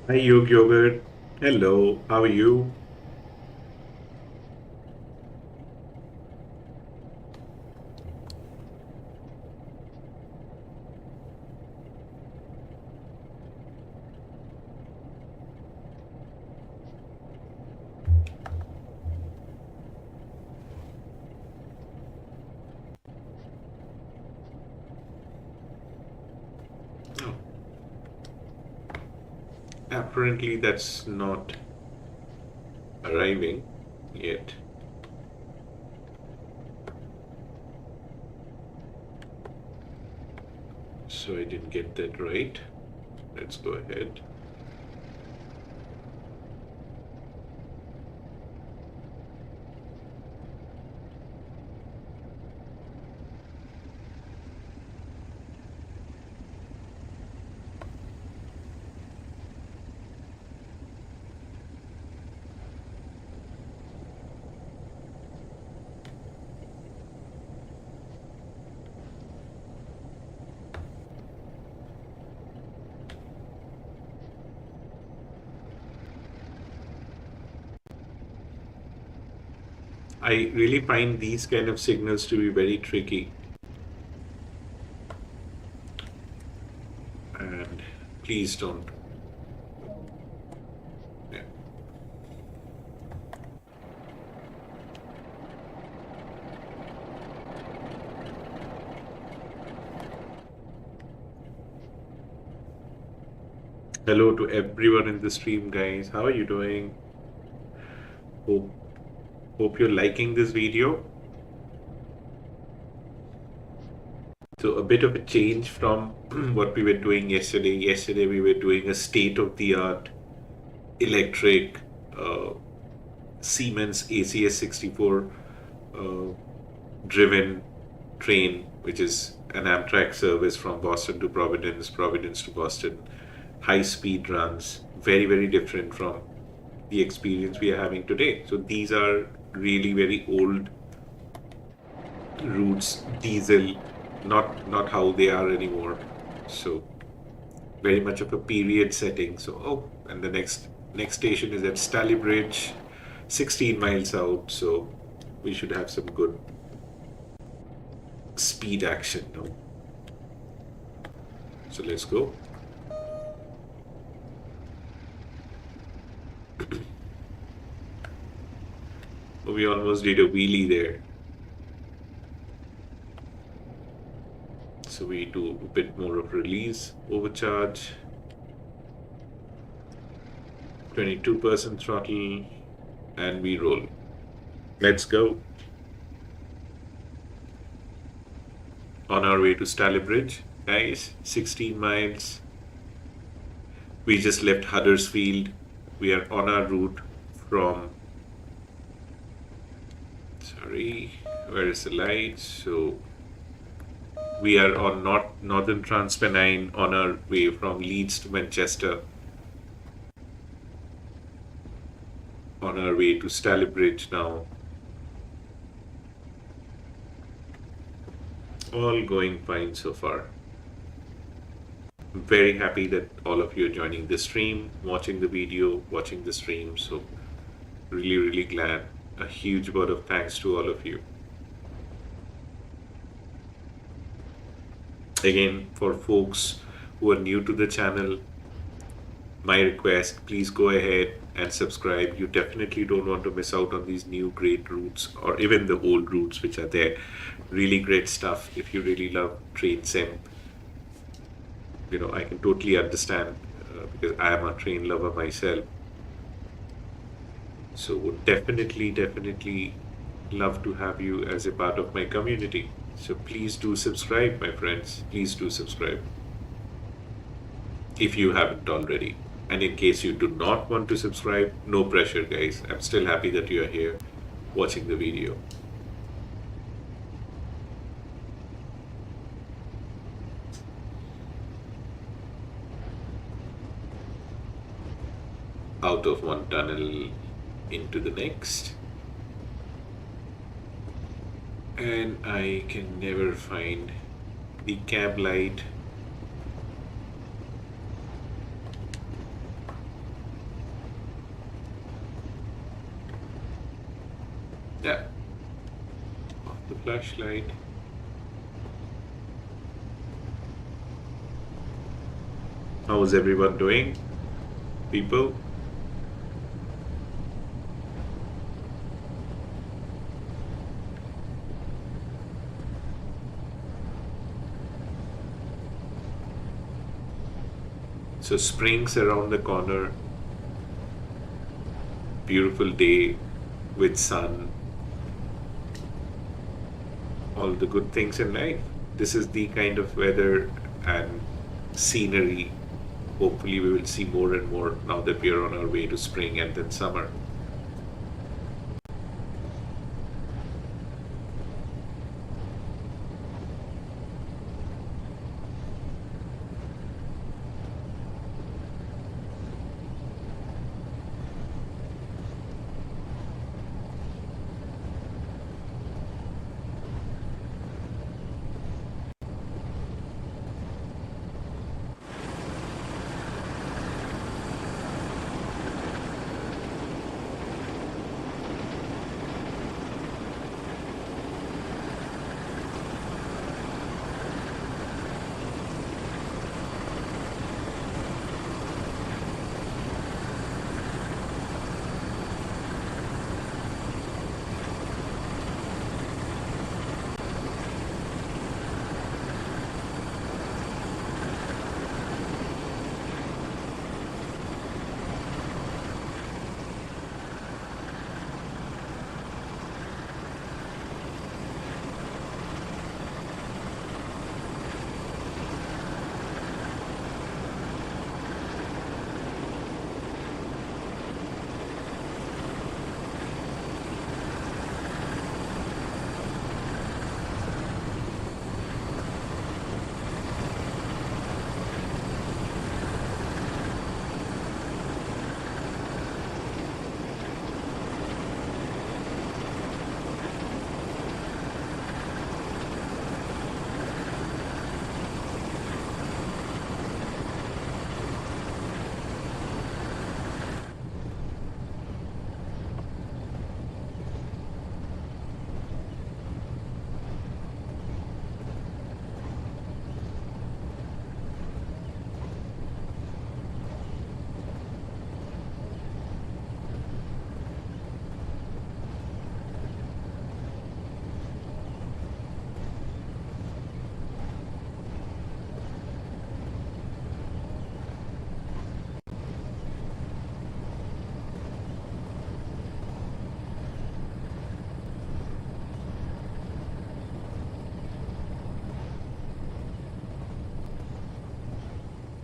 Hi, Yog Yogurt. Hello, how are you? Oh, apparently that's not arriving yet. So I didn't get that right. Let's go ahead. I really find these kind of signals to be very tricky. And please don't. Yeah. Hello to everyone in the stream, guys. How are you doing? Hope hope you're liking this video. So a bit of a change from what we were doing yesterday. Yesterday we were doing a state-of-the-art electric Siemens ACS 64 uh, driven train, which is an Amtrak service from Boston to Providence, Providence to Boston. High speed runs, very, very different from the experience we are having today. So these are really very old routes, diesel, not how they are anymore. So very much of a period setting. So and the next station is at Stalybridge, 16 miles out. So we should have some good speed action now. So let's go. We almost did a wheelie there. So we do a bit more of release, overcharge, 22% throttle, and we roll. Let's go. On our way to Stalybridge, guys, 16 miles. We just left Huddersfield. We are on our route from, sorry, where is the light? So we are on Northern Trans-Pennine on our way from Leeds to Manchester. On our way to Stalybridge now. All going fine so far. I'm very happy that all of you are joining the stream, watching the video, watching the stream. So really, really glad. A huge word of thanks to all of you. Again, for folks who are new to the channel, my request, please go ahead and subscribe. You definitely don't want to miss out on these new great routes or even the old routes which are there. Really great stuff if you really love train sim. I can totally understand because I am a train lover myself. So would definitely love to have you as a part of my community. So please do subscribe, my friends. Please do subscribe if you haven't already. And in case you do not want to subscribe, no pressure, guys. I'm still happy that you are here watching the video. Out of one tunnel into the next. And I can never find the cab light. The flashlight. How is everyone doing, people? So spring's around the corner. Beautiful day with sun. All the good things in life. This is the kind of weather and scenery. Hopefully, we will see more and more now that we are on our way to spring and then summer.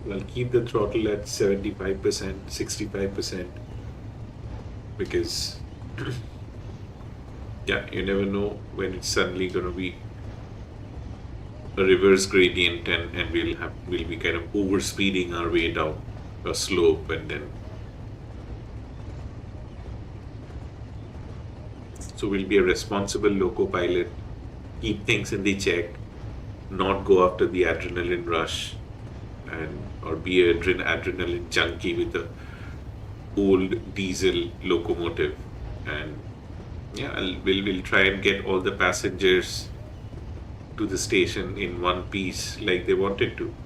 Well, keep the throttle at 75%, 65%, because yeah, you never know when it's suddenly going to be a reverse gradient, and we'll be kind of over speeding our way down a slope, and then so we'll be a responsible loco pilot, keep things in the check, not go after the adrenaline rush, and or be an adrenaline junkie with a old diesel locomotive. And yeah, we'll try and get all the passengers to the station in one piece like they wanted to.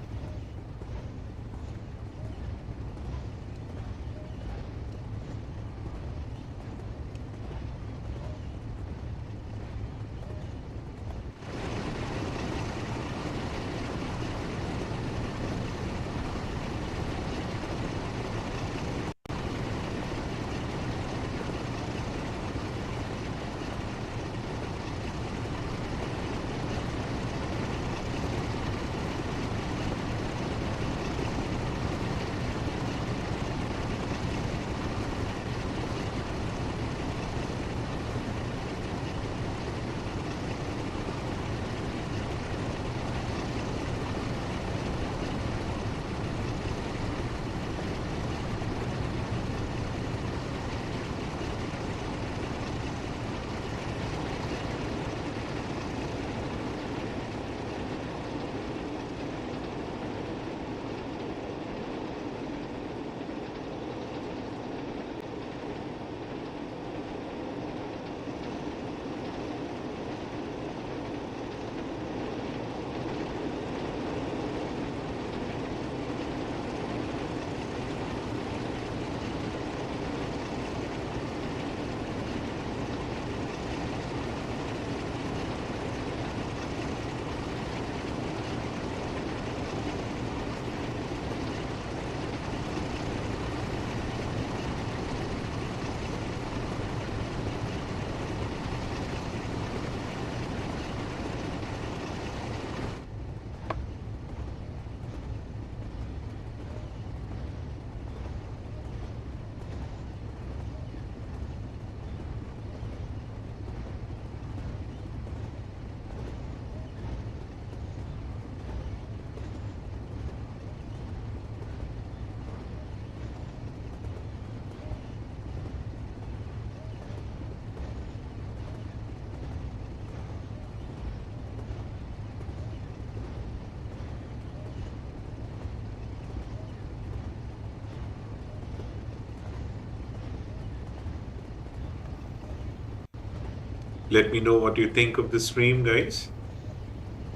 Let me know what you think of the stream, guys.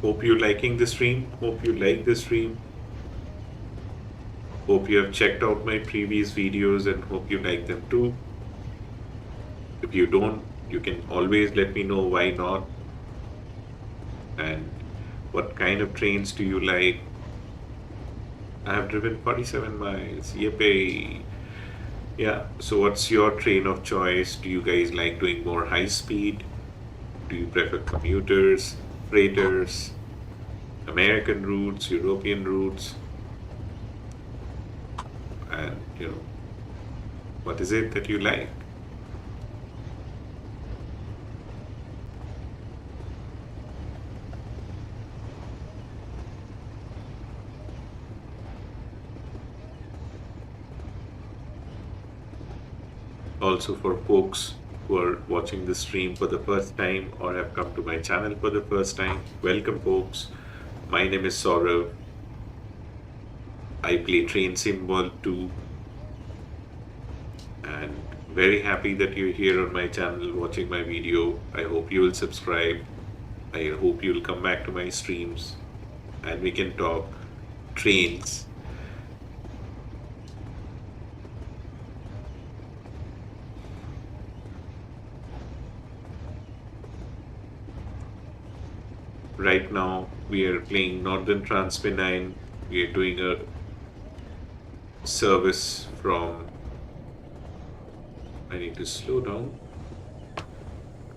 Hope you're liking the stream. Hope you like the stream. Hope you have checked out my previous videos and hope you like them too. If you don't, you can always let me know why not and what kind of trains do you like. I have driven 47 miles. Yippee! Yeah, so what's your train of choice? Do you guys like doing more high speed? Do you prefer commuters, freighters, American routes, European routes? And, what is it that you like? Also, for folks who are watching the stream for the first time or have come to my channel for the first time, welcome, folks. My name is Saurav. I play Train Sim World 2 and very happy that you're here on my channel watching my video. I hope you will subscribe. I hope you'll come back to my streams and we can talk trains. Right now we are playing Northern Trans-Pennine. We are doing a service from, I need to slow down.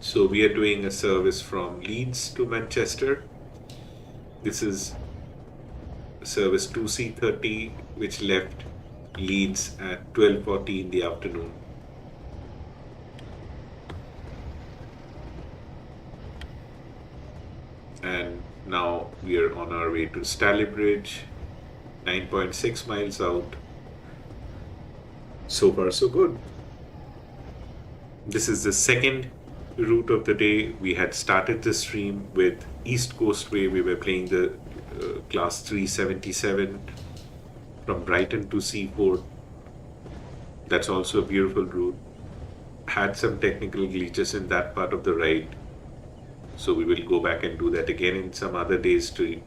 So we are doing a service from Leeds to Manchester. This is service 2C30 which left Leeds at 12:40 in the afternoon. And now we are on our way to Stalybridge, 9.6 miles out. So far so good. This is the second route of the day. We had started the stream with East Costway. We were playing the class 377 from Brighton to Seaford. That's also a beautiful route. Had some technical glitches in that part of the ride. So we will go back and do that again in some other days too.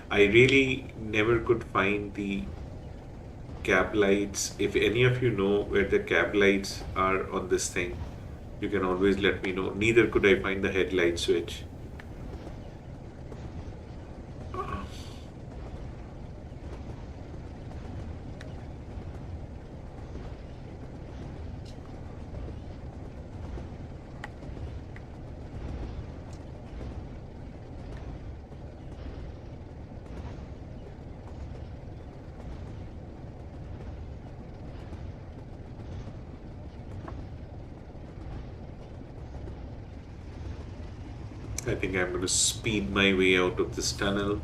I really never could find the cab lights. If any of you know where the cab lights are on this thing, you can always let me know. Neither could I find the headlight switch. I think I'm going to speed my way out of this tunnel.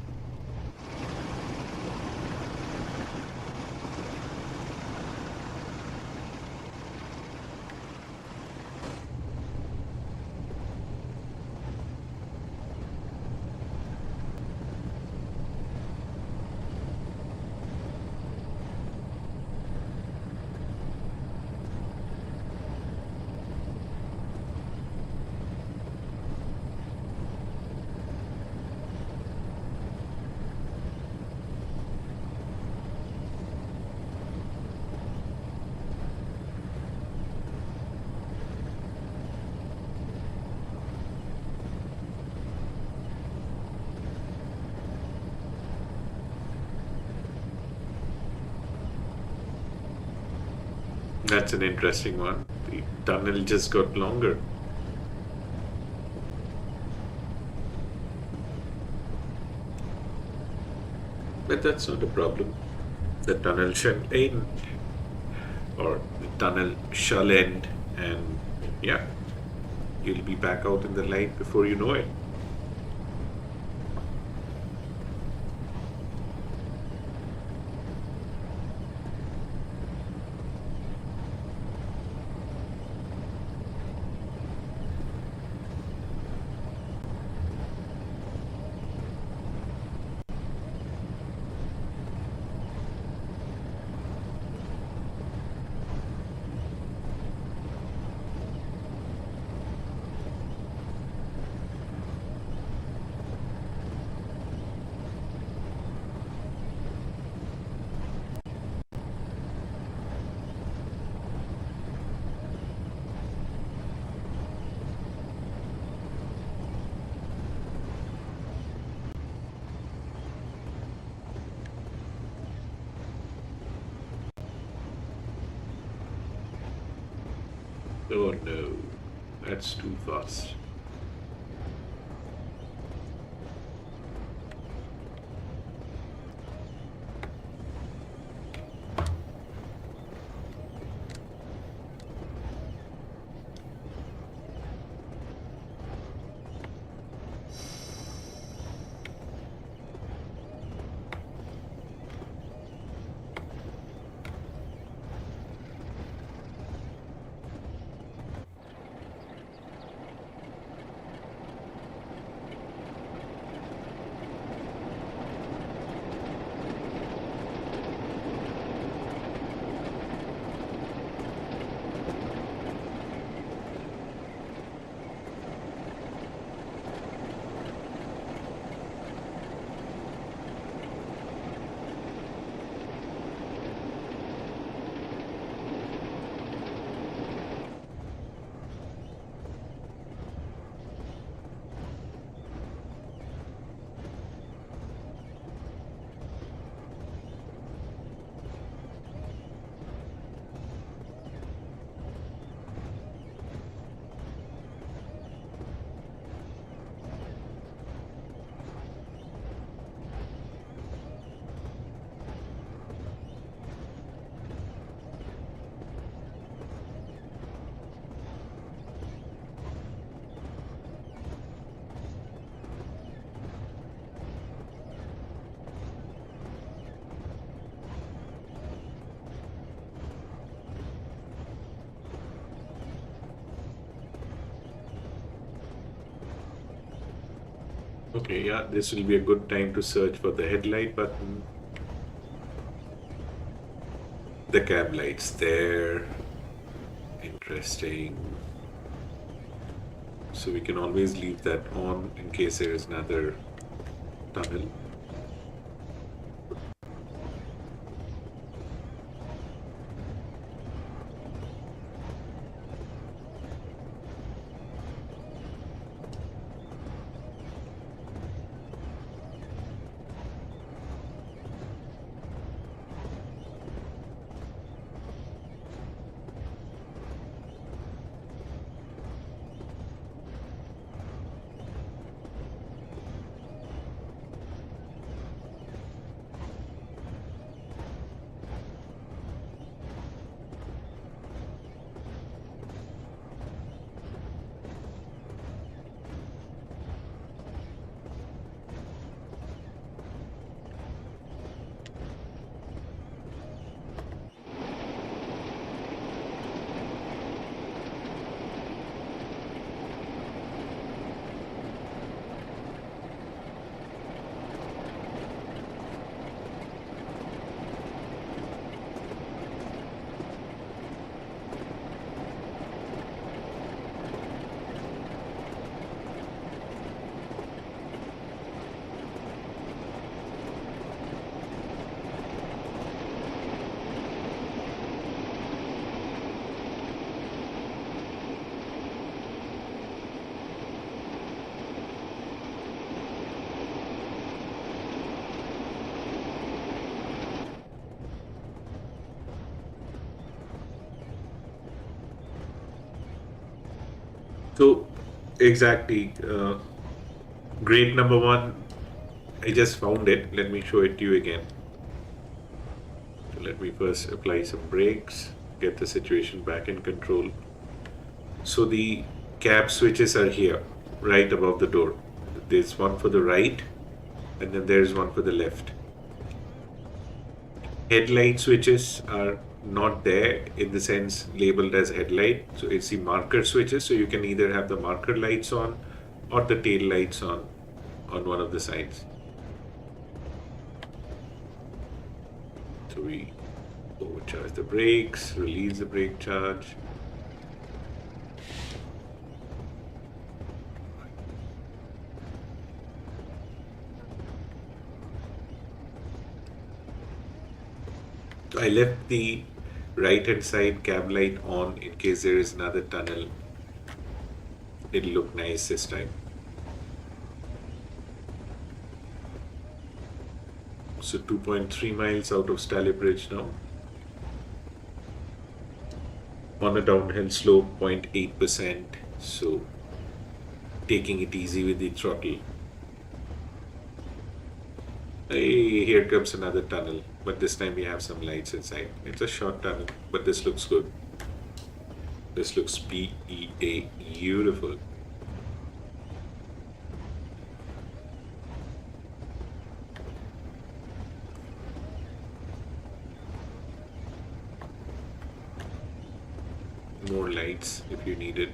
That's an interesting one. The tunnel just got longer. But that's not a problem. The tunnel shall end. Or the tunnel shall end. And yeah, you'll be back out in the light before you know it. Oh no, that's too fast. Okay, yeah, this will be a good time to search for the headlight button. The cab light's there. Interesting. So we can always leave that on in case there is another tunnel. So, exactly. Grade number one, I just found it. Let me show it to you again. So let me first apply some brakes, get the situation back in control. So the cab switches are here, right above the door. There's one for the right, and then there's one for the left. Headlight switches are not there in the sense labeled as headlight. So it's the marker switches. So you can either have the marker lights on or the tail lights on one of the sides. So we overcharge the brakes, release the brake charge. I left the right hand side cab light on in case there is another tunnel. It'll look nice this time. So 2.3 miles out of Staley Bridge now. On a downhill slope, 0.8%. So taking it easy with the throttle. Hey, here comes another tunnel, but this time we have some lights inside. It's a short tunnel, but this looks good. This looks beautiful. More lights if you need it.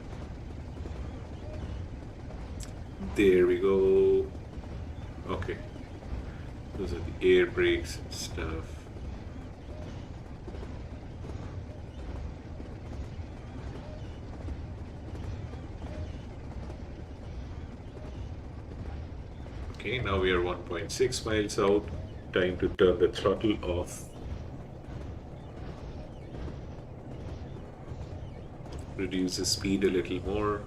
There we go. Okay. Those are the air brakes and stuff. Okay, now we are 1.6 miles out. Time to turn the throttle off. Reduce the speed a little more.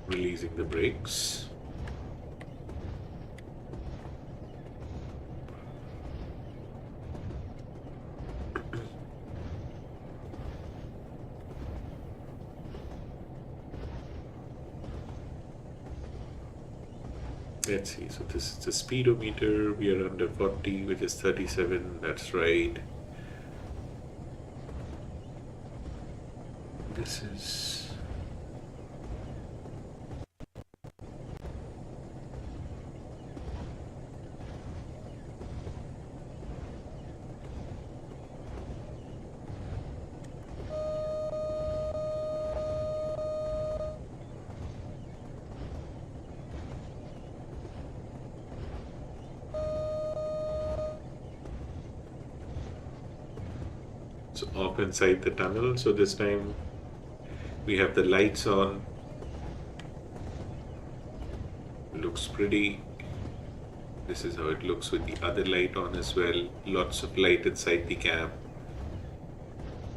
Releasing the brakes. Let's see, so this is the speedometer. We are under 40, which is 37. That's right. This is... So off inside the tunnel. So this time we have the lights on. Looks pretty. This is how it looks with the other light on as well. Lots of light inside the cab.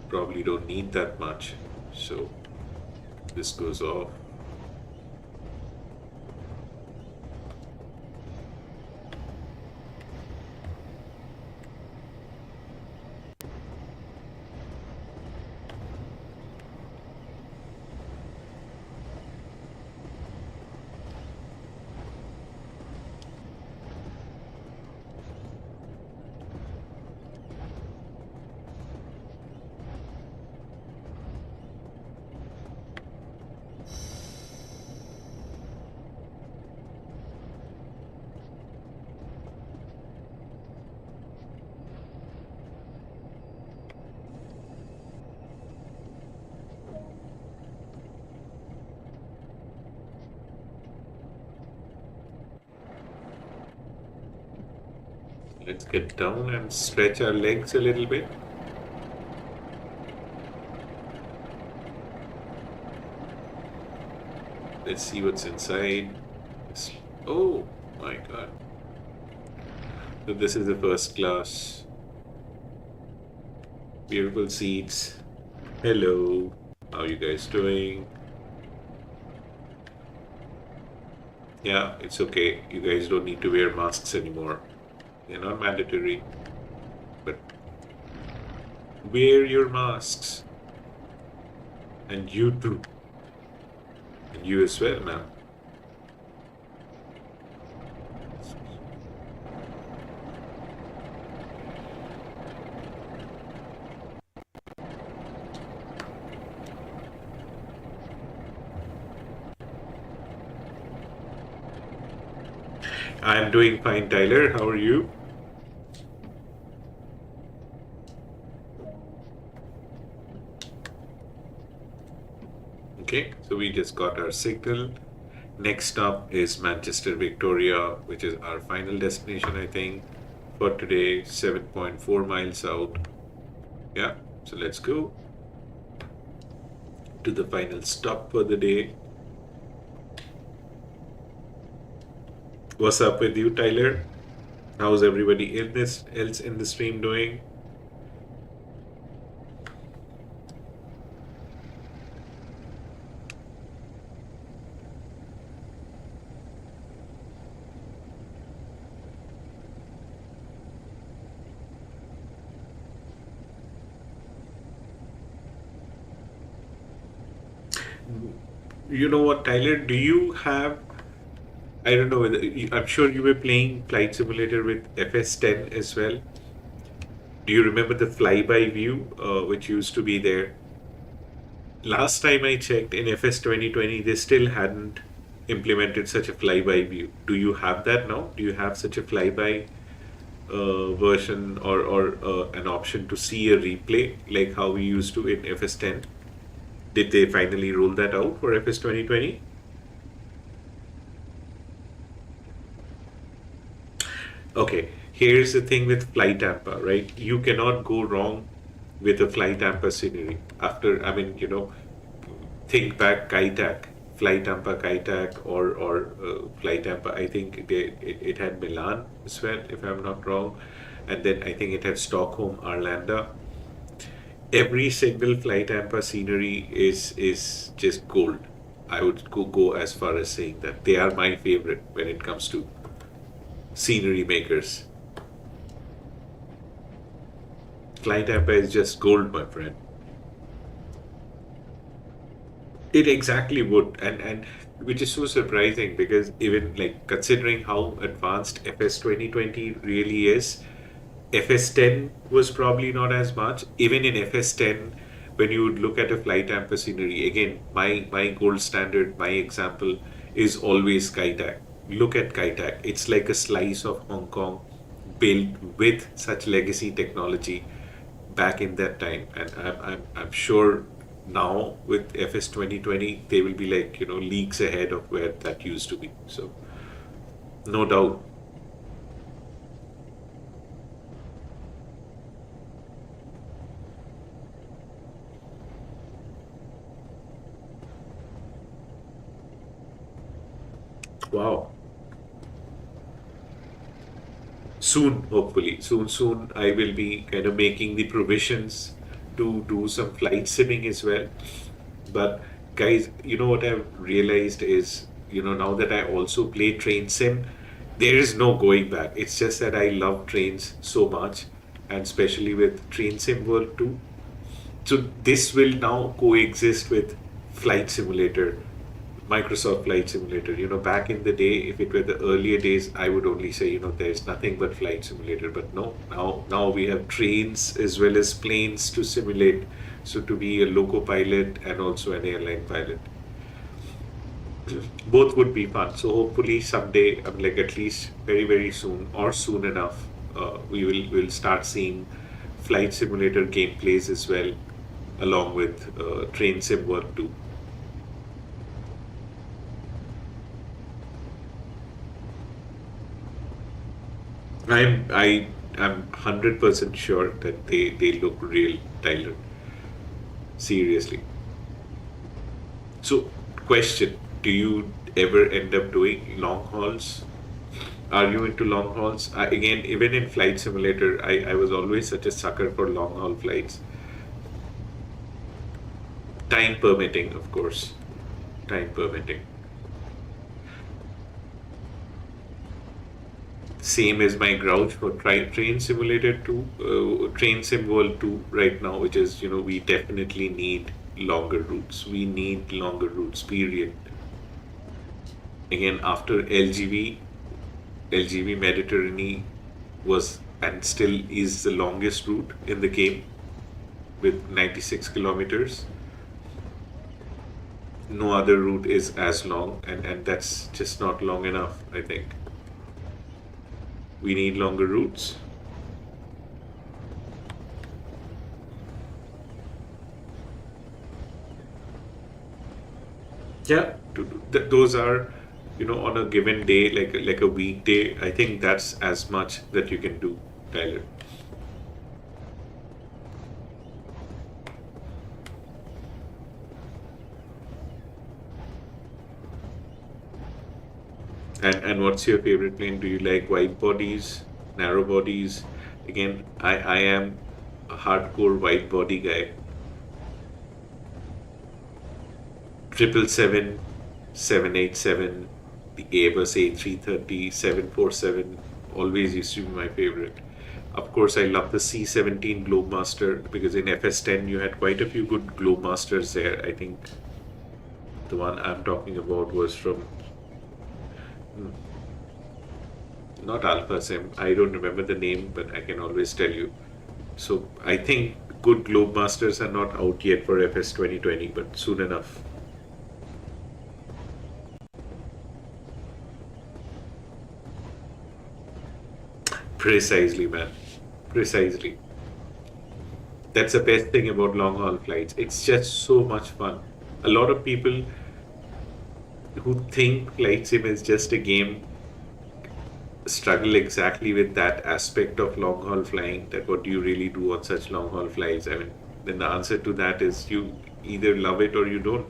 Probably don't need that much. So this goes off. Let's get down and stretch our legs a little bit. Let's see what's inside. Oh my god. So this is the first class. Beautiful seats. Hello. How you guys doing? Yeah, it's okay. You guys don't need to wear masks anymore. They're not mandatory. But wear your masks. And you too. And you as well, ma'am. I'm doing fine, Tyler. How are you? Okay, so we just got our signal. Next stop is Manchester, Victoria, which is our final destination, I think, for today, 7.4 miles out. Yeah, so let's go to the final stop for the day. What's up with you, Tyler? How's everybody else in the stream doing? You know what, Tyler? Do you have? I don't know whether I'm sure you were playing Flight Simulator with FS10 as well. Do you remember the flyby view, which used to be there? Last time I checked in FS 2020, they still hadn't implemented such a flyby view. Do you have that now? Do you have such a flyby version or an option to see a replay like how we used to in FS10? Did they finally roll that out for FS 2020? Okay, here's the thing with Flight Tampa, right? You cannot go wrong with a Flight Tampa scenery. After, I mean, think back Kaitak, Flight Tampa Kaitak or Flight Tampa. I think it had Milan as well, if I'm not wrong, and then I think it had Stockholm, Arlanda. Every single Flight Tampa scenery is just gold. I would go as far as saying that they are my favorite when it comes to scenery makers. Flight Tampa is just gold, my friend. It exactly would, and which is so surprising because even like considering how advanced FS 2020 really is, FS10 was probably not as much. Even in FS10, when you would look at a flight amper scenery, again, my gold standard, my example is always Kaitak. Look at Kaitak. It's like a slice of Hong Kong built with such legacy technology back in that time. And I'm sure now with FS 2020, they will be like, leagues ahead of where that used to be. So, no doubt. Wow. Soon, hopefully. Soon, I will be kind of making the provisions to do some flight simming as well. But guys, what I've realized is, now that I also play train sim, there is no going back. It's just that I love trains so much, and especially with Train Sim World 2. So this will now coexist with Flight Simulator, Microsoft Flight Simulator. Back in the day, if it were the earlier days, I would only say, there's nothing but Flight Simulator. But no, now we have trains as well as planes to simulate. So to be a loco pilot and also an airline pilot, both would be fun. So hopefully someday, I'm like at least very very soon or soon enough, we'll start seeing Flight Simulator gameplays as well, along with Train Sim World 2. I'm 100% sure that they look real, Tyler. Seriously. So, question: do you ever end up doing long hauls? Are you into long hauls? Again, even in Flight Simulator, I was always such a sucker for long haul flights. Time permitting, of course. Time permitting. Same as my grouch for Train Simulator 2, Train Sim World 2 right now, which is, we definitely need longer routes. We need longer routes, period. Again, after LGV Mediterranean was and still is the longest route in the game with 96 kilometers. No other route is as long, and that's just not long enough, I think. We need longer routes. Yeah, those are, on a given day, like a weekday. I think that's as much that you can do, Tyler. And what's your favorite plane? Do you like wide bodies, narrow bodies? Again, I am a hardcore wide body guy. 777, 787, the Airbus A330, 747 always used to be my favorite. Of course, I love the C-17 Globemaster because in FS10 you had quite a few good Globemasters there. I think the one I'm talking about was from not Alpha Sim. I don't remember the name, but I can always tell you. So I think good Globemasters are not out yet for FS 2020, but soon enough. Precisely, man. Precisely. That's the best thing about long haul flights. It's just so much fun. A lot of people who think flight sim is just a game struggle exactly with that aspect of long haul flying. That what do you really do on such long haul flights? I mean, then the answer to that is you either love it or you don't.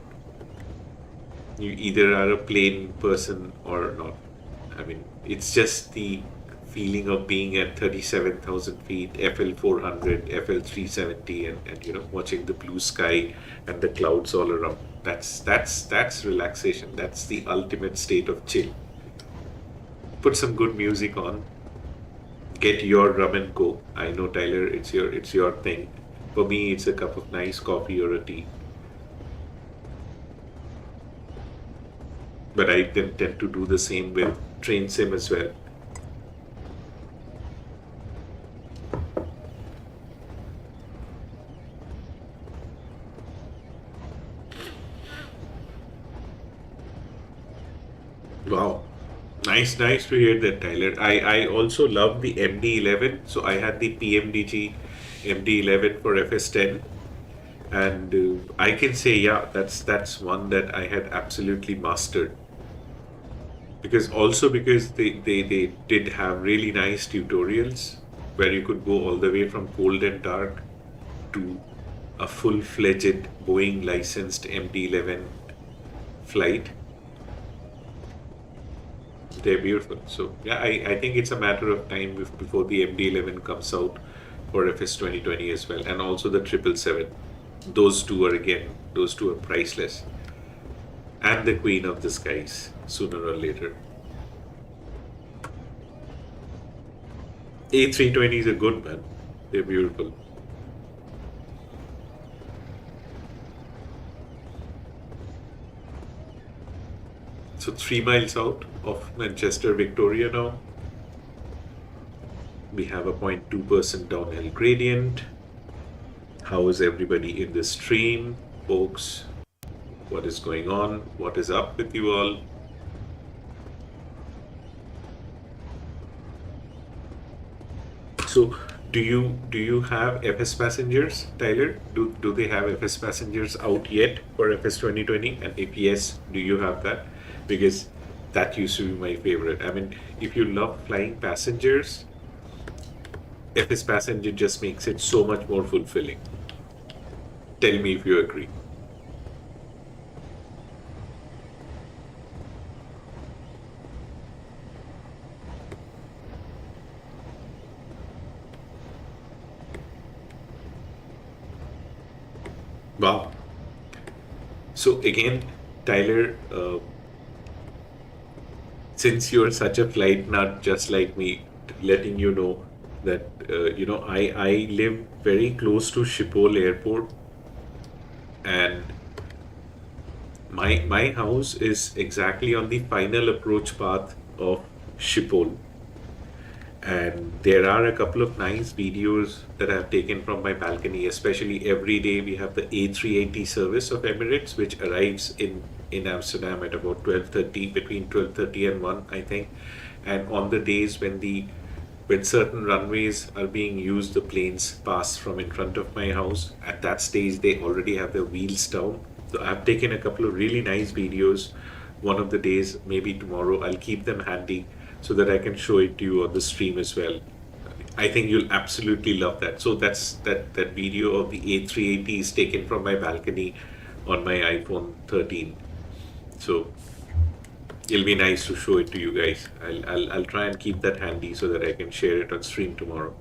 You either are a plane person or not. I mean, it's just the feeling of being at 37,000 feet, FL 400, FL 370, and watching the blue sky and the clouds all around. That's relaxation. That's the ultimate state of chill. Put some good music on, get your rum and go. I know, Tyler, it's your thing. For me, it's a cup of nice coffee or a tea. But I then tend to do the same with train sim as well. Wow. Nice to hear that, Tyler. I also love the MD-11. So I had the PMDG MD-11 for FS10, and I can say, yeah, that's one that I had absolutely mastered. Because they did have really nice tutorials where you could go all the way from cold and dark to a full-fledged Boeing licensed MD-11 flight. They're beautiful. So yeah, I think it's a matter of time before the MD-11 comes out for FS 2020 as well, and also the 777. Those two are priceless, and the queen of the skies sooner or later. A320s are good, man. They're beautiful. So 3 miles out of Manchester, Victoria now. We have a 0.2% downhill gradient. How is everybody in the stream, folks? What is going on? What is up with you all? So, do you have FS passengers, Tyler? Do they have FS passengers out yet for FS 2020? And if yes, do you have that? Because that used to be my favorite. I mean, if you love flying passengers, FS passenger just makes it so much more fulfilling. Tell me if you agree. Wow. So again, Tyler, since you're such a flight nut, just like me, letting you know that I live very close to Schiphol Airport, and my house is exactly on the final approach path of Schiphol. And there are a couple of nice videos that I've taken from my balcony. Especially every day we have the A380 service of Emirates, which arrives in Amsterdam at about 12:30, between 12:30 and 1, I think. And on the days when certain runways are being used, the planes pass from in front of my house. At that stage, they already have their wheels down. So I've taken a couple of really nice videos. One of the days, maybe tomorrow, I'll keep them handy so that I can show it to you on the stream as well. I think you'll absolutely love that. So that video of the A380 is taken from my balcony on my iPhone 13. So It'll be nice to show it to you guys. I'll try and keep that handy so that I can share it on stream tomorrow.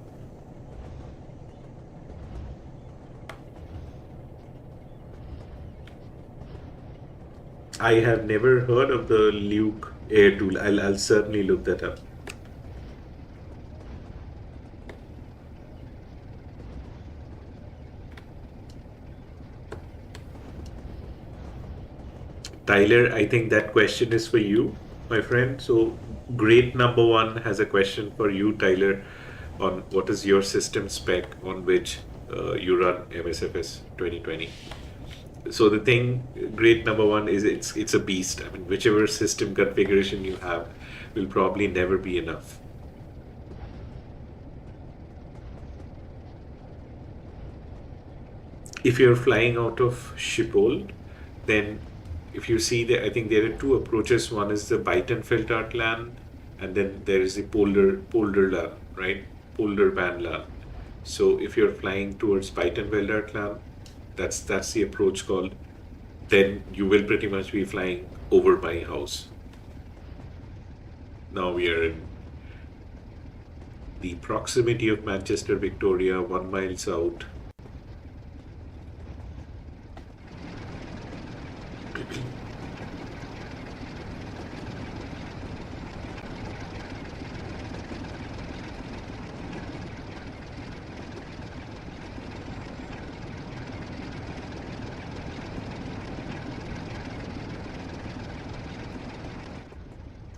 I have never heard of the Luke Air tool. I'll certainly look that up. Tyler, I think that question is for you, my friend. So, great number one has a question for you, Tyler, on what is your system spec on which you run MSFS 2020. So the thing, great number one is it's a beast. I mean, whichever system configuration you have will probably never be enough. If you're flying out of Schiphol, then if you see that, I think there are two approaches. One is the Buitenveldart land, and then there is the Polder land, right? Polder band land. So if you're flying towards Buitenveldart land, that's the approach called. Then you will pretty much be flying over my house. Now we are in the proximity of Manchester, Victoria, 1 mile south.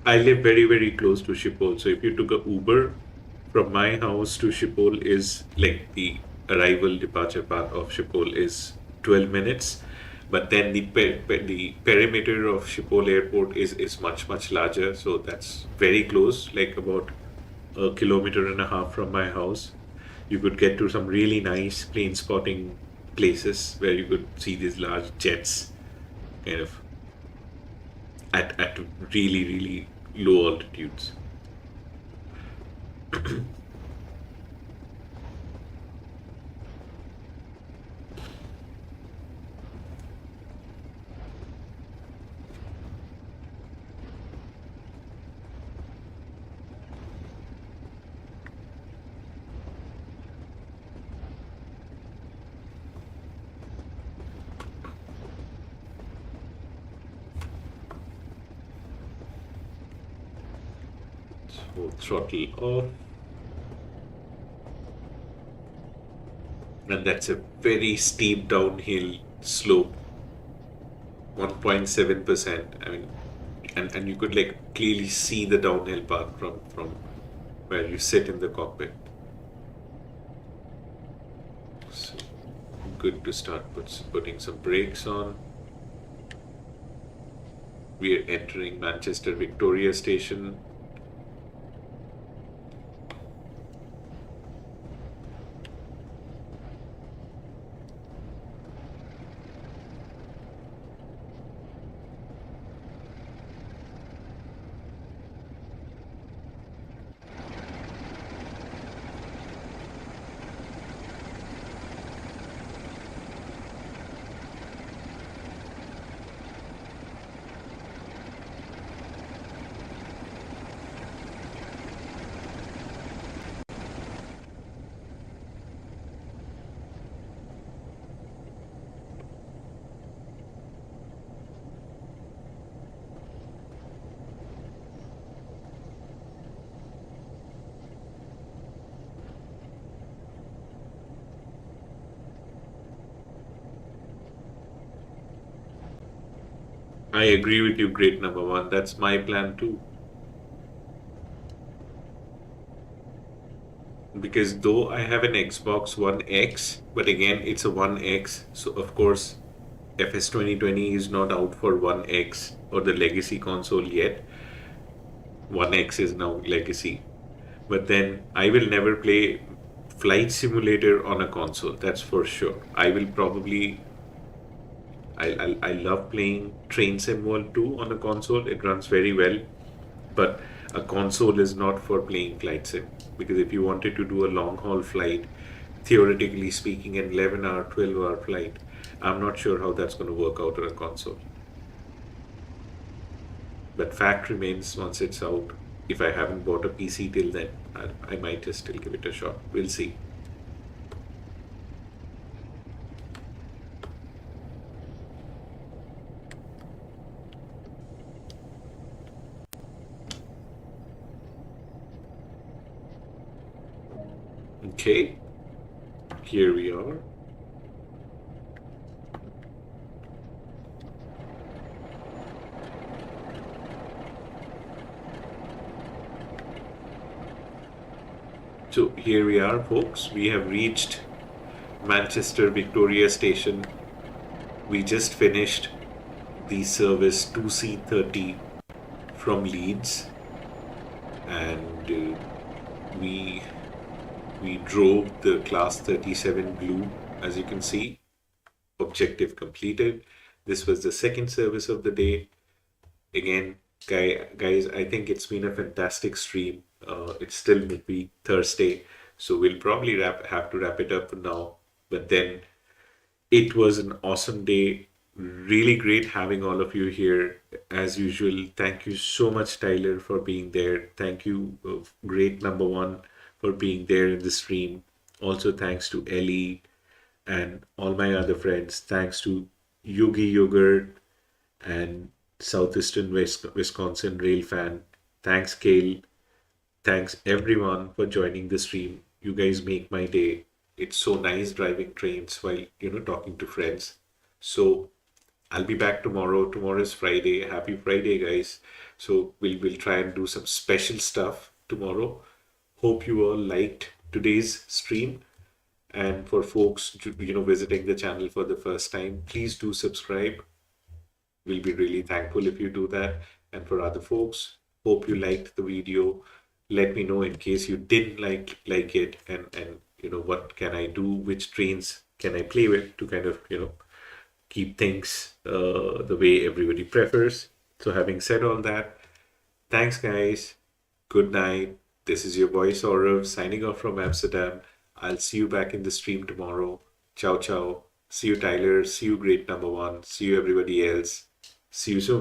I live very, very close to Schiphol. So if you took a Uber from my house to Schiphol is like the arrival departure path of Schiphol is 12 minutes. But then the perimeter of Schiphol airport is much, much larger. So that's very close, like about a kilometer and a half from my house. You could get to some really nice plane spotting places where you could see these large jets kind of at really, really low altitudes. So throttle off. And that's a very steep downhill slope, 1.7%. I mean, and you could like clearly see the downhill path from where you sit in the cockpit. So good to start putting some brakes on. We are entering Manchester Victoria Station. I agree with you, great number one. That's my plan too. Because though I have an Xbox One X, but again, it's a One X. So, of course, FS 2020 is not out for One X or the legacy console yet. One X is now legacy. But then I will never play Flight Simulator on a console, that's for sure. I will probably I love playing Train Sim World 2 on a console. It runs very well, but a console is not for playing flight sim because if you wanted to do a long haul flight, theoretically speaking, an 11-hour, 12-hour flight, I'm not sure how that's going to work out on a console. But fact remains, once it's out, if I haven't bought a PC till then, I might just still give it a shot. We'll see. Okay, here we are. So here we are, folks. We have reached Manchester Victoria Station. We just finished the service 2C30 from Leeds, and we we drove the Class 37 Blue, as you can see. Objective completed. This was the second service of the day. Again, guys, I think it's been a fantastic stream. It's still midweek Thursday, so we'll probably have to wrap it up now. But then it was an awesome day. Really great having all of you here as usual. Thank you so much, Tyler, for being there. Thank you, great number one, for being there in the stream. Also, thanks to Ellie and all my other friends. Thanks to Yogi Yogurt and Southeastern Wisconsin Rail Fan. Thanks, Kale. Thanks everyone for joining the stream. You guys make my day. It's so nice driving trains while talking to friends. So I'll be back tomorrow. Tomorrow is Friday. Happy Friday, guys. So we'll try and do some special stuff tomorrow. Hope you all liked today's stream. And for folks visiting the channel for the first time, please do subscribe. We'll be really thankful if you do that. And for other folks, hope you liked the video. Let me know in case you didn't like it, and what can I do, which trains can I play with to kind of keep things the way everybody prefers. So having said all that, thanks guys. Good night. This is your boy Saurav signing off from Amsterdam. I'll see you back in the stream tomorrow. Ciao ciao. See you Tyler. See you great number one. See you everybody else. See you soon.